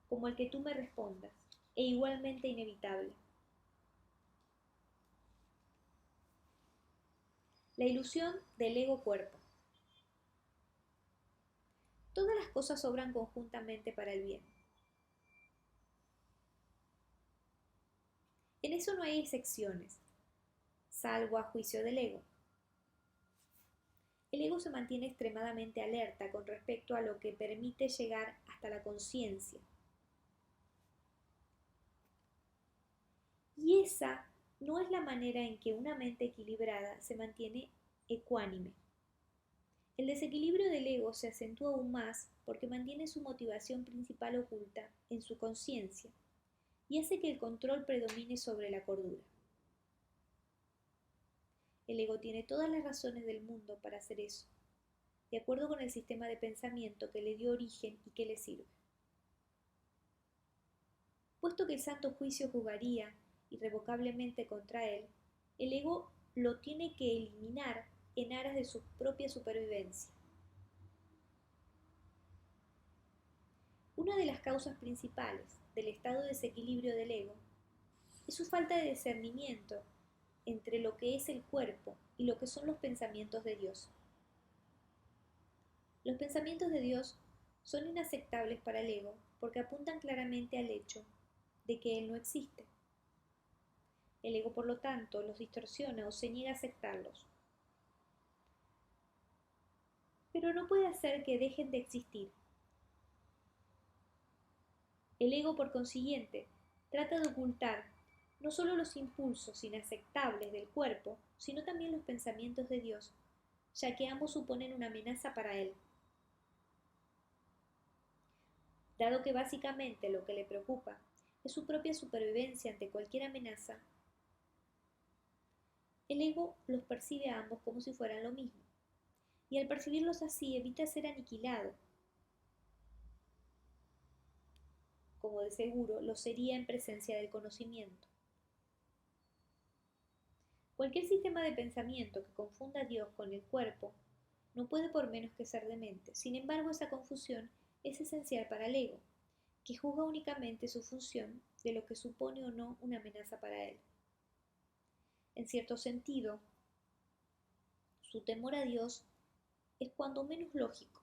como el que tú me respondas, e igualmente inevitable. La ilusión del ego-cuerpo. Todas las cosas obran conjuntamente para el bien. En eso no hay excepciones, salvo a juicio del ego. El ego se mantiene extremadamente alerta con respecto a lo que permite llegar hasta la conciencia. Y esa no es la manera en que una mente equilibrada se mantiene ecuánime. El desequilibrio del ego se acentúa aún más porque mantiene su motivación principal oculta en su conciencia y hace que el control predomine sobre la cordura. El ego tiene todas las razones del mundo para hacer eso, de acuerdo con el sistema de pensamiento que le dio origen y que le sirve. Puesto que el santo juicio juzgaría irrevocablemente contra él, el ego lo tiene que eliminar en aras de su propia supervivencia. Una de las causas principales del estado de desequilibrio del ego es su falta de discernimiento entre lo que es el cuerpo y lo que son los pensamientos de Dios. Los pensamientos de Dios son inaceptables para el ego porque apuntan claramente al hecho de que Él no existe. El ego, por lo tanto, los distorsiona o se niega a aceptarlos. Pero no puede hacer que dejen de existir. El ego, por consiguiente, trata de ocultar no solo los impulsos inaceptables del cuerpo, sino también los pensamientos de Dios, ya que ambos suponen una amenaza para él. Dado que básicamente lo que le preocupa es su propia supervivencia ante cualquier amenaza, el ego los percibe a ambos como si fueran lo mismo, y al percibirlos así evita ser aniquilado, como de seguro lo sería en presencia del conocimiento. Cualquier sistema de pensamiento que confunda a Dios con el cuerpo no puede por menos que ser demente. Sin embargo, esa confusión es esencial para el ego, que juzga únicamente su función de lo que supone o no una amenaza para él. En cierto sentido, su temor a Dios es cuando menos lógico,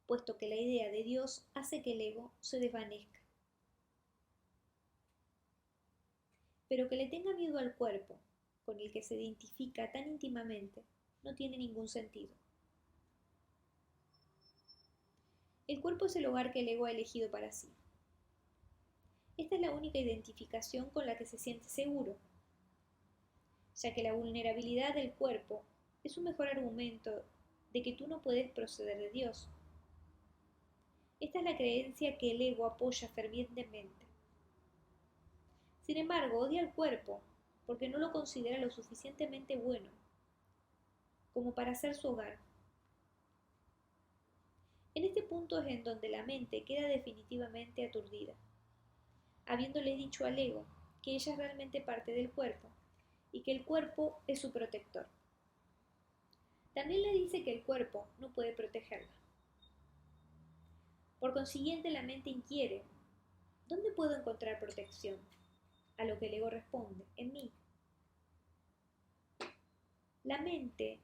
puesto que la idea de Dios hace que el ego se desvanezca. Pero que le tenga miedo al cuerpo, con el que se identifica tan íntimamente, no tiene ningún sentido. El cuerpo es el hogar que el ego ha elegido para sí. Esta es la única identificación con la que se siente seguro, ya que la vulnerabilidad del cuerpo es un mejor argumento de que tú no puedes proceder de Dios. Esta es la creencia que el ego apoya fervientemente. Sin embargo, odia al cuerpo porque no lo considera lo suficientemente bueno como para ser su hogar. En este punto es en donde la mente queda definitivamente aturdida, habiéndole dicho al ego que ella es realmente parte del cuerpo y que el cuerpo es su protector. También le dice que el cuerpo no puede protegerla. Por consiguiente, la mente inquiere: ¿dónde puedo encontrar protección? a lo que el ego responde, en mí. La mente,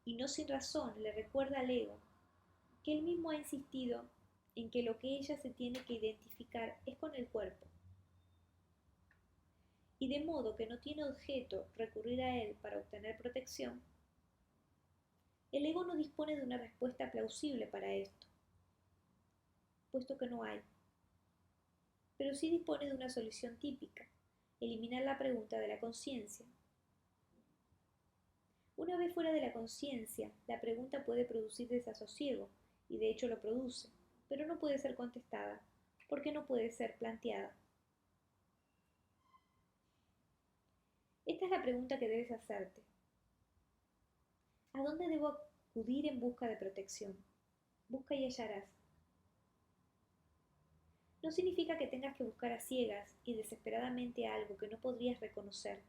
y no sin razón, le recuerda al ego que él mismo ha insistido en que lo que ella se tiene que identificar es con el cuerpo, y de modo que no tiene objeto recurrir a él para obtener protección, el ego no dispone de una respuesta plausible para esto, puesto que no hay, pero sí dispone de una solución típica: eliminar la pregunta de la conciencia. Una vez fuera de la conciencia, la pregunta puede producir desasosiego, y de hecho lo produce, pero no puede ser contestada, porque no puede ser planteada. Esta es la pregunta que debes hacerte. ¿A dónde debo acudir en busca de protección? Busca y hallarás. No significa que tengas que buscar a ciegas y desesperadamente algo que no podrías reconocer.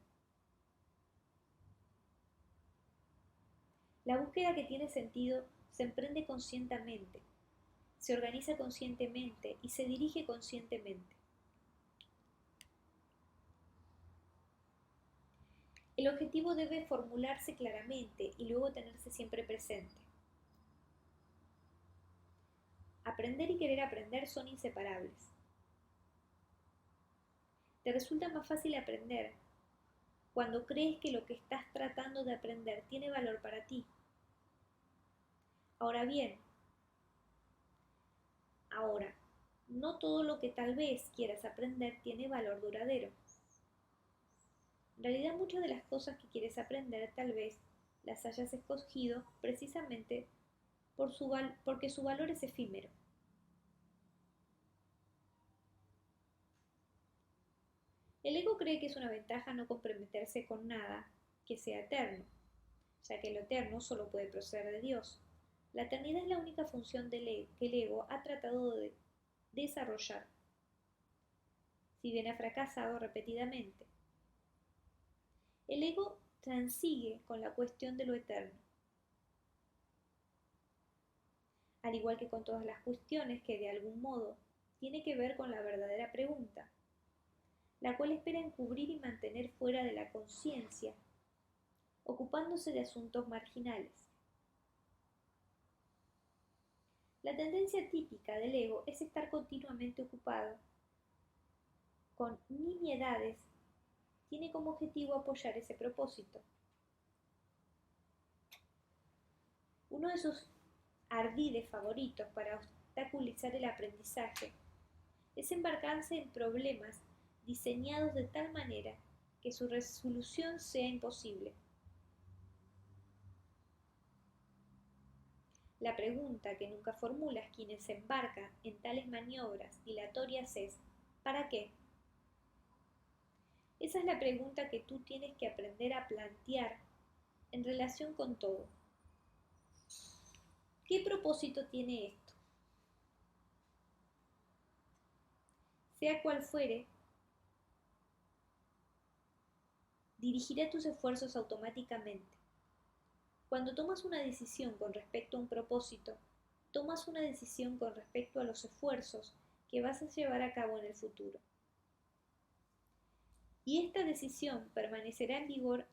La búsqueda que tiene sentido se emprende conscientemente, se organiza conscientemente y se dirige conscientemente. El objetivo debe formularse claramente y luego tenerse siempre presente. Aprender y querer aprender son inseparables. Te resulta más fácil aprender cuando crees que lo que estás tratando de aprender tiene valor para ti. Ahora bien, no todo lo que tal vez quieras aprender tiene valor duradero. En realidad, muchas de las cosas que quieres aprender tal vez las hayas escogido precisamente porque su valor es efímero. El ego cree que es una ventaja no comprometerse con nada que sea eterno, ya que lo eterno solo puede proceder de Dios. La eternidad es la única función que el ego ha tratado de desarrollar, si bien ha fracasado repetidamente. El ego transigue con la cuestión de lo eterno, al igual que con todas las cuestiones que de algún modo tiene que ver con la verdadera pregunta, la cual espera encubrir y mantener fuera de la conciencia, ocupándose de asuntos marginales. La tendencia típica del ego es estar continuamente ocupado con nimiedades. Tiene como objetivo apoyar ese propósito. Uno de sus ardides favoritos para obstaculizar el aprendizaje es embarcarse en problemas diseñados de tal manera que su resolución sea imposible. La pregunta que nunca formulas quienes se embarcan en tales maniobras dilatorias es: ¿para qué? Esa es la pregunta que tú tienes que aprender a plantear en relación con todo. ¿Qué propósito tiene esto? Sea cual fuere, dirigirá tus esfuerzos automáticamente. Cuando tomas una decisión con respecto a un propósito, tomas una decisión con respecto a los esfuerzos que vas a llevar a cabo en el futuro. Y esta decisión permanecerá en vigor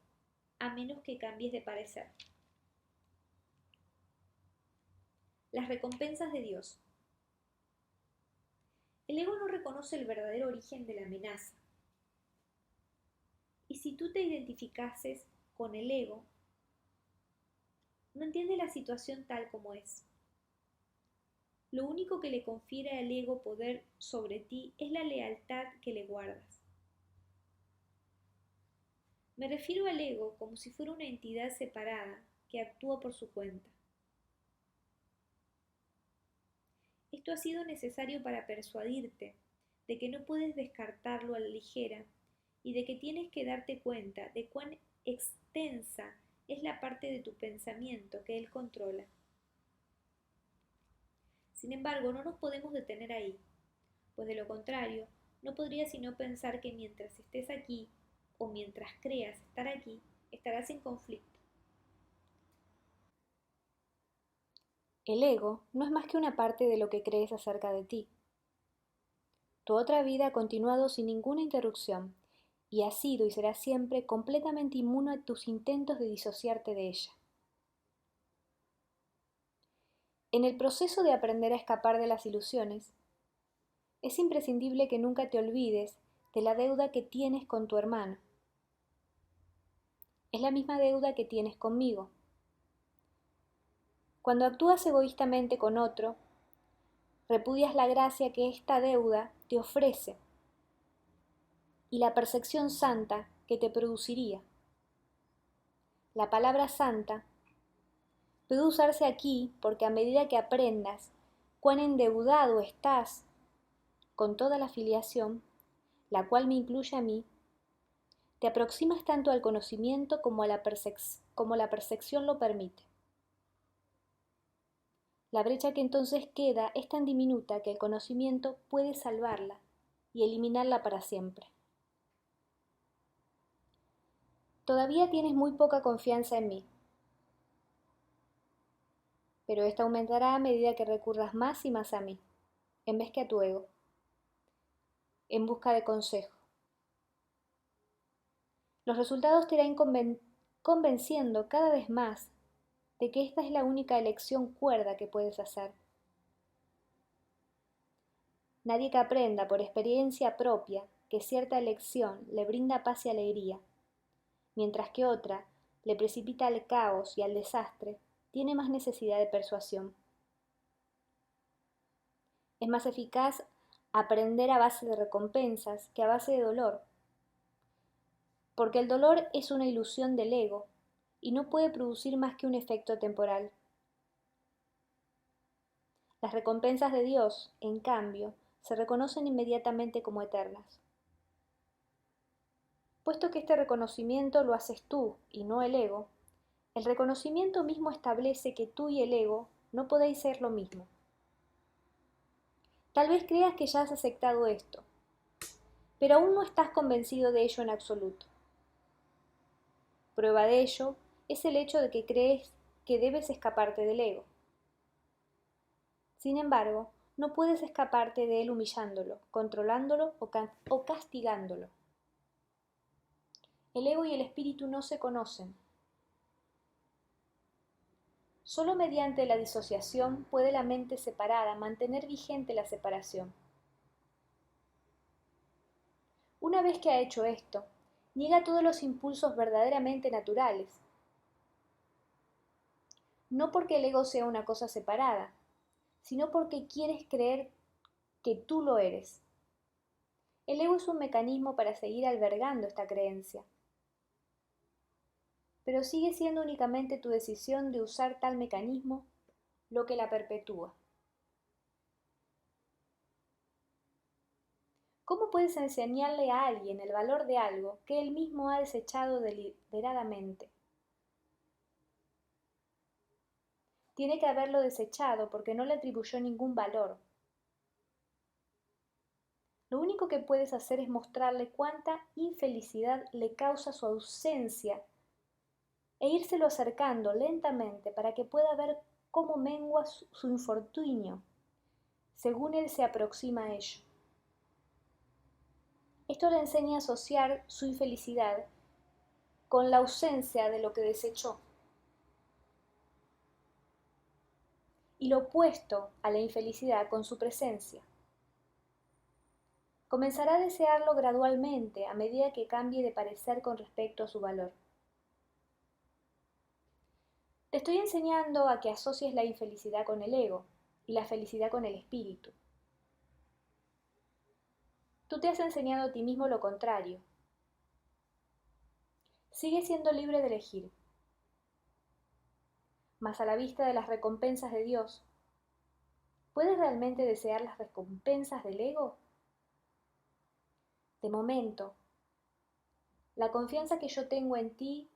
a menos que cambies de parecer. Las recompensas de Dios. El ego no reconoce el verdadero origen de la amenaza. Y si tú te identificases con el ego, no entiende la situación tal como es. Lo único que le confiere al ego poder sobre ti es la lealtad que le guardas. Me refiero al ego como si fuera una entidad separada que actúa por su cuenta. Esto ha sido necesario para persuadirte de que no puedes descartarlo a la ligera y de que tienes que darte cuenta de cuán extensa es la parte de tu pensamiento que él controla. Sin embargo, no nos podemos detener ahí, pues de lo contrario, no podrías sino pensar que mientras estés aquí, o mientras creas estar aquí, estarás en conflicto. El ego no es más que una parte de lo que crees acerca de ti. Tu otra vida ha continuado sin ninguna interrupción y has sido y serás siempre completamente inmune a tus intentos de disociarte de ella. En el proceso de aprender a escapar de las ilusiones, es imprescindible que nunca te olvides de la deuda que tienes con tu hermano. Es la misma deuda que tienes conmigo. Cuando actúas egoístamente con otro, repudias la gracia que esta deuda te ofrece y la percepción santa que te produciría. La palabra santa puede usarse aquí porque a medida que aprendas cuán endeudado estás con toda la filiación, la cual me incluye a mí, te aproximas tanto al conocimiento como la percepción lo permite. La brecha que entonces queda es tan diminuta que el conocimiento puede salvarla y eliminarla para siempre. Todavía tienes muy poca confianza en mí, pero esta aumentará a medida que recurras más y más a mí, en vez que a tu ego, en busca de consejo. Los resultados te irán convenciendo cada vez más de que esta es la única elección cuerda que puedes hacer. Nadie que aprenda por experiencia propia que cierta elección le brinda paz y alegría, mientras que otra le precipita al caos y al desastre, tiene más necesidad de persuasión. Es más eficaz aprender a base de recompensas que a base de dolor, porque el dolor es una ilusión del ego y no puede producir más que un efecto temporal. Las recompensas de Dios, en cambio, se reconocen inmediatamente como eternas. Puesto que este reconocimiento lo haces tú y no el ego, el reconocimiento mismo establece que tú y el ego no podéis ser lo mismo. Tal vez creas que ya has aceptado esto, pero aún no estás convencido de ello en absoluto. Prueba de ello es el hecho de que crees que debes escaparte del ego. Sin embargo, no puedes escaparte de él humillándolo, controlándolo o castigándolo. El ego y el espíritu no se conocen. Solo mediante la disociación puede la mente separada mantener vigente la separación. Una vez que ha hecho esto, niega todos los impulsos verdaderamente naturales. No porque el ego sea una cosa separada, sino porque quieres creer que tú lo eres. El ego es un mecanismo para seguir albergando esta creencia. Pero sigue siendo únicamente tu decisión de usar tal mecanismo lo que la perpetúa. ¿Cómo puedes enseñarle a alguien el valor de algo que él mismo ha desechado deliberadamente? Tiene que haberlo desechado porque no le atribuyó ningún valor. Lo único que puedes hacer es mostrarle cuánta infelicidad le causa su ausencia e írselo acercando lentamente para que pueda ver cómo mengua su infortunio, según él se aproxima a ello. Esto le enseña a asociar su infelicidad con la ausencia de lo que desechó. Y lo opuesto a la infelicidad con su presencia. Comenzará a desearlo gradualmente a medida que cambie de parecer con respecto a su valor. Te estoy enseñando a que asocies la infelicidad con el ego y la felicidad con el espíritu. Tú te has enseñado a ti mismo lo contrario. Sigue siendo libre de elegir. Mas a la vista de las recompensas de Dios, ¿puedes realmente desear las recompensas del ego? De momento, la confianza que yo tengo en ti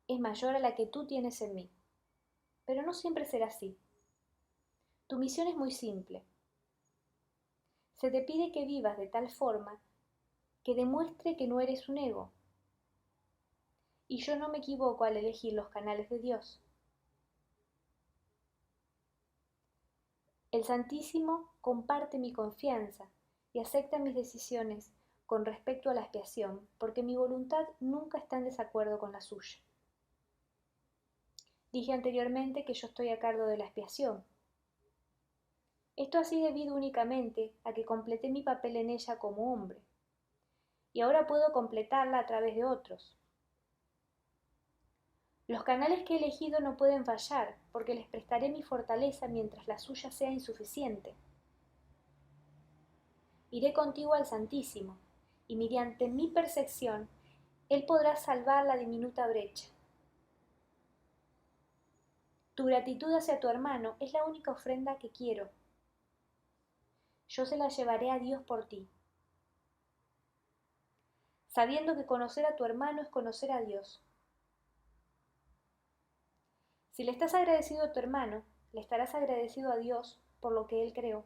es mayor a la que tú tienes en mí. Pero no siempre será así. Tu misión es muy simple. Se te pide que vivas de tal forma que demuestre que no eres un ego. Y yo no me equivoco al elegir los canales de Dios. El Santísimo comparte mi confianza y acepta mis decisiones con respecto a la expiación, porque mi voluntad nunca está en desacuerdo con la suya. Dije anteriormente que yo estoy a cargo de la expiación. Esto ha sido debido únicamente a que completé mi papel en ella como hombre, y ahora puedo completarla a través de otros. Los canales que he elegido no pueden fallar, porque les prestaré mi fortaleza mientras la suya sea insuficiente. Iré contigo al Santísimo, y mediante mi percepción, Él podrá salvar la diminuta brecha. Tu gratitud hacia tu hermano es la única ofrenda que quiero. Yo se la llevaré a Dios por ti, sabiendo que conocer a tu hermano es conocer a Dios. Si le estás agradecido a tu hermano, le estarás agradecido a Dios por lo que Él creó.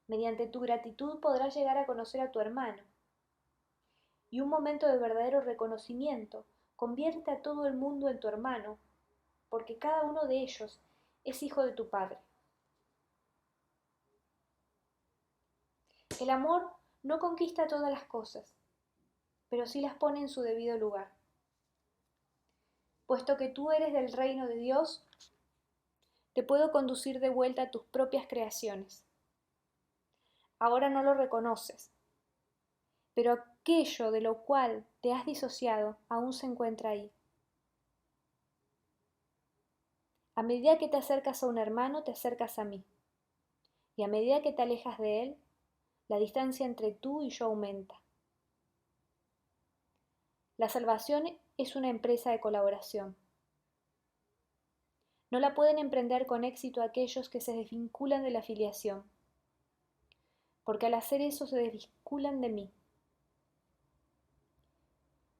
Mediante tu gratitud podrás llegar a conocer a tu hermano. Y un momento de verdadero reconocimiento convierte a todo el mundo en tu hermano, porque cada uno de ellos es hijo de tu Padre. El amor no conquista todas las cosas, pero sí las pone en su debido lugar. Puesto que tú eres del reino de Dios, te puedo conducir de vuelta a tus propias creaciones. Ahora no lo reconoces, pero aquello de lo cual te has disociado aún se encuentra ahí. A medida que te acercas a un hermano, te acercas a mí, y a medida que te alejas de él, la distancia entre tú y yo aumenta. La salvación es una empresa de colaboración. No la pueden emprender con éxito aquellos que se desvinculan de la filiación, porque al hacer eso se desvinculan de mí.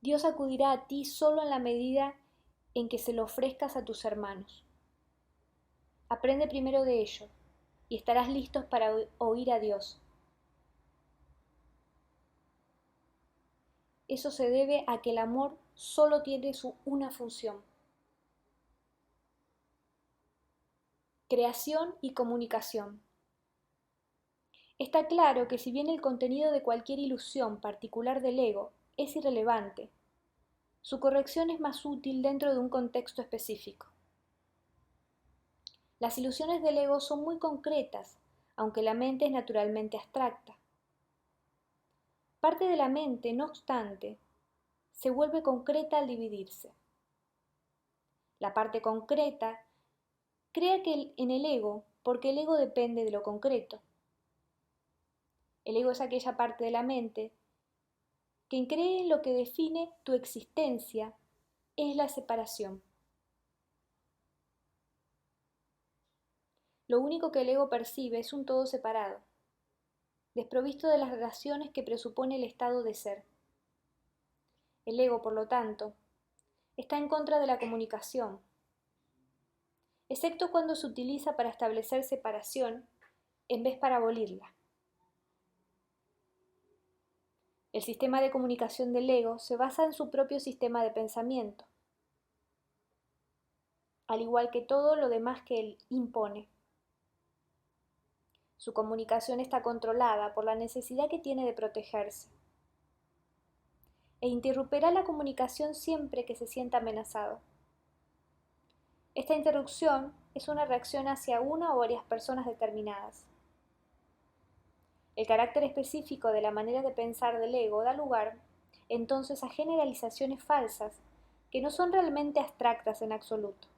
Dios acudirá a ti solo en la medida en que se lo ofrezcas a tus hermanos. Aprende primero de ello, y estarás listos para oír a Dios. Eso se debe a que el amor solo tiene una función: creación y comunicación. Está claro que si bien el contenido de cualquier ilusión particular del ego es irrelevante, su corrección es más útil dentro de un contexto específico. Las ilusiones del ego son muy concretas, aunque la mente es naturalmente abstracta. Parte de la mente, no obstante, se vuelve concreta al dividirse. La parte concreta crea en el ego porque el ego depende de lo concreto. El ego es aquella parte de la mente que cree en lo que define tu existencia es la separación. Lo único que el ego percibe es un todo separado, desprovisto de las relaciones que presupone el estado de ser. El ego, por lo tanto, está en contra de la comunicación, excepto cuando se utiliza para establecer separación en vez para abolirla. El sistema de comunicación del ego se basa en su propio sistema de pensamiento, al igual que todo lo demás que él impone. Su comunicación está controlada por la necesidad que tiene de protegerse, e interrumpirá la comunicación siempre que se sienta amenazado. Esta interrupción es una reacción hacia una o varias personas determinadas. El carácter específico de la manera de pensar del ego da lugar, entonces, a generalizaciones falsas que no son realmente abstractas en absoluto.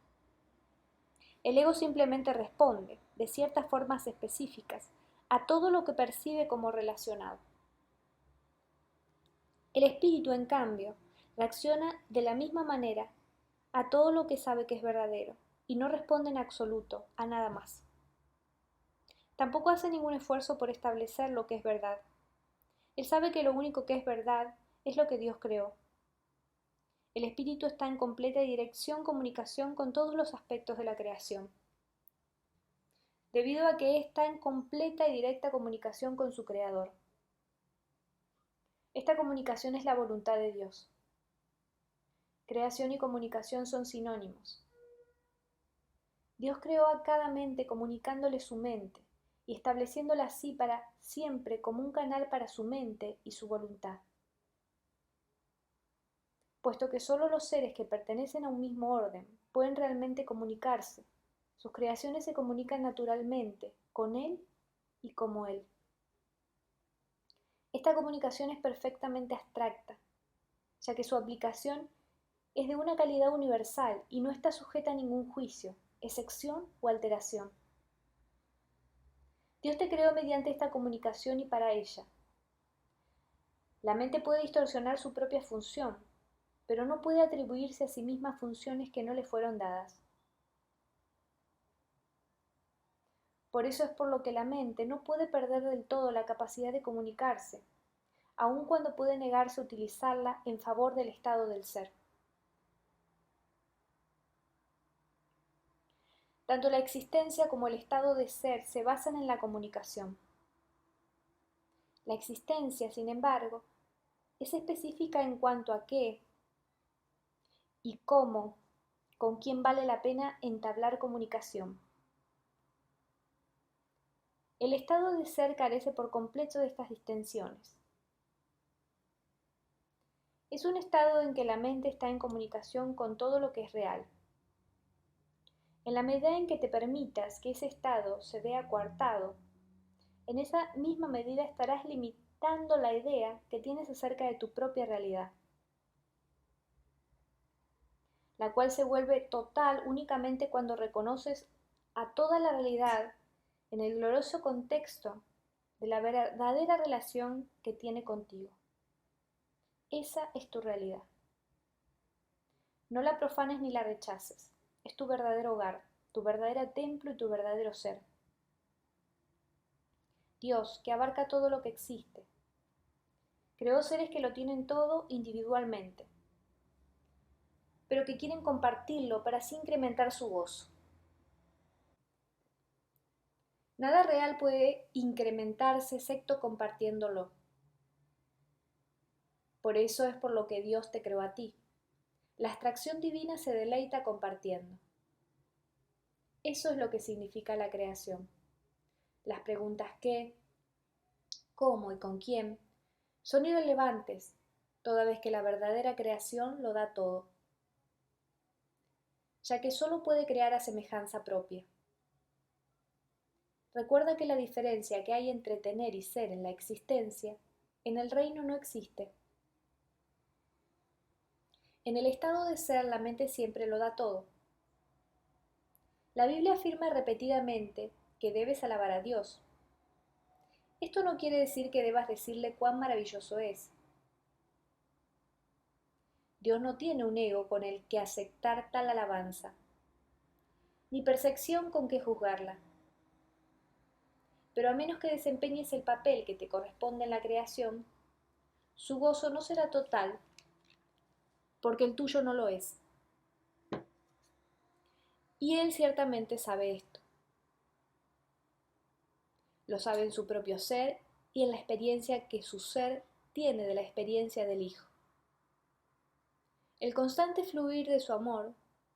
El ego simplemente responde, de ciertas formas específicas, a todo lo que percibe como relacionado. El espíritu, en cambio, reacciona de la misma manera a todo lo que sabe que es verdadero, y no responde en absoluto a nada más. Tampoco hace ningún esfuerzo por establecer lo que es verdad. Él sabe que lo único que es verdad es lo que Dios creó. El espíritu está en completa y dirección comunicación con todos los aspectos de la creación, debido a que está en completa y directa comunicación con su Creador. Esta comunicación es la voluntad de Dios. Creación y comunicación son sinónimos. Dios creó a cada mente comunicándole su mente, y estableciéndola así para siempre como un canal para su mente y su voluntad. Puesto que solo los seres que pertenecen a un mismo orden pueden realmente comunicarse, sus creaciones se comunican naturalmente con él y como él. Esta comunicación es perfectamente abstracta, ya que su aplicación es de una calidad universal y no está sujeta a ningún juicio, excepción o alteración. Dios te creó mediante esta comunicación y para ella. La mente puede distorsionar su propia función, pero no puede atribuirse a sí misma funciones que no le fueron dadas. Por eso es por lo que la mente no puede perder del todo la capacidad de comunicarse, aun cuando puede negarse a utilizarla en favor del estado del ser. Tanto la existencia como el estado de ser se basan en la comunicación. La existencia, sin embargo, es específica en cuanto a qué y cómo, con quién vale la pena entablar comunicación. El estado de ser carece por completo de estas distinciones. Es un estado en que la mente está en comunicación con todo lo que es real. En la medida en que te permitas que ese estado se vea coartado, en esa misma medida estarás limitando la idea que tienes acerca de tu propia realidad, la cual se vuelve total únicamente cuando reconoces a toda la realidad en el glorioso contexto de la verdadera relación que tiene contigo. Esa es tu realidad. No la profanes ni la rechaces. Es tu verdadero hogar, tu verdadero templo y tu verdadero ser. Dios, que abarca todo lo que existe, creó seres que lo tienen todo individualmente, pero que quieren compartirlo para así incrementar su gozo. Nada real puede incrementarse excepto compartiéndolo. Por eso es por lo que Dios te creó a ti. La abstracción divina se deleita compartiendo. Eso es lo que significa la creación. Las preguntas qué, cómo y con quién son irrelevantes, toda vez que la verdadera creación lo da todo, ya que solo puede crear a semejanza propia. Recuerda que la diferencia que hay entre tener y ser en la existencia, en el reino no existe. En el estado de ser la mente siempre lo da todo. La Biblia afirma repetidamente que debes alabar a Dios. Esto no quiere decir que debas decirle cuán maravilloso es. Dios no tiene un ego con el que aceptar tal alabanza, ni percepción con que juzgarla. Pero a menos que desempeñes el papel que te corresponde en la creación, su gozo no será total, porque el tuyo no lo es. Y Él ciertamente sabe esto. Lo sabe en su propio ser y en la experiencia que su ser tiene de la experiencia del Hijo. El constante fluir de su amor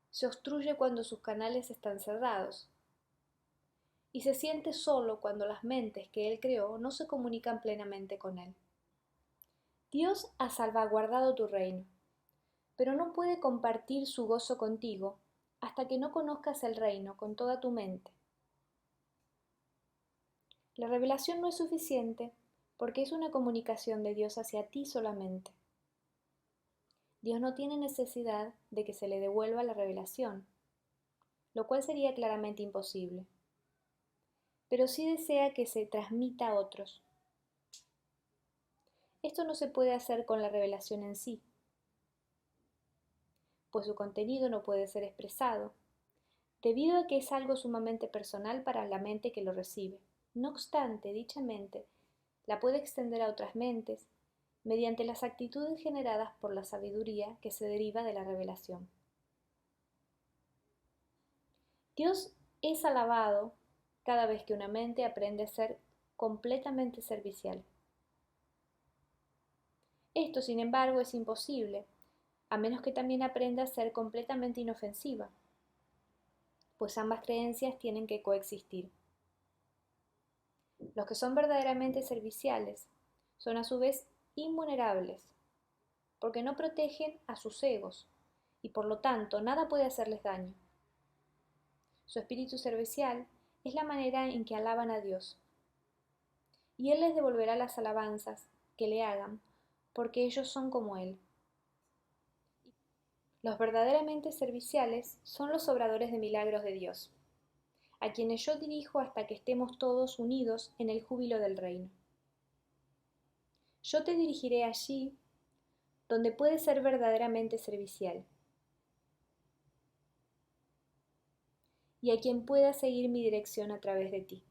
se obstruye cuando sus canales están cerrados, y se siente solo cuando las mentes que Él creó no se comunican plenamente con Él. Dios ha salvaguardado tu reino, pero no puede compartir su gozo contigo hasta que no conozcas el reino con toda tu mente. La revelación no es suficiente porque es una comunicación de Dios hacia ti solamente. Dios no tiene necesidad de que se le devuelva la revelación, lo cual sería claramente imposible, pero sí desea que se transmita a otros. Esto no se puede hacer con la revelación en sí, pues su contenido no puede ser expresado, debido a que es algo sumamente personal para la mente que lo recibe. No obstante, dicha mente la puede extender a otras mentes mediante las actitudes generadas por la sabiduría que se deriva de la revelación. Dios es alabado cada vez que una mente aprende a ser completamente servicial. Esto, sin embargo, es imposible, a menos que también aprenda a ser completamente inofensiva, pues ambas creencias tienen que coexistir. Los que son verdaderamente serviciales son a su vez invulnerables, porque no protegen a sus egos y por lo tanto nada puede hacerles daño. Su espíritu servicial es la manera en que alaban a Dios, y Él les devolverá las alabanzas que le hagan, porque ellos son como Él. Los verdaderamente serviciales son los obradores de milagros de Dios, a quienes yo dirijo hasta que estemos todos unidos en el júbilo del reino. Yo te dirigiré allí donde puedes ser verdaderamente servicial, y a quien pueda seguir mi dirección a través de ti.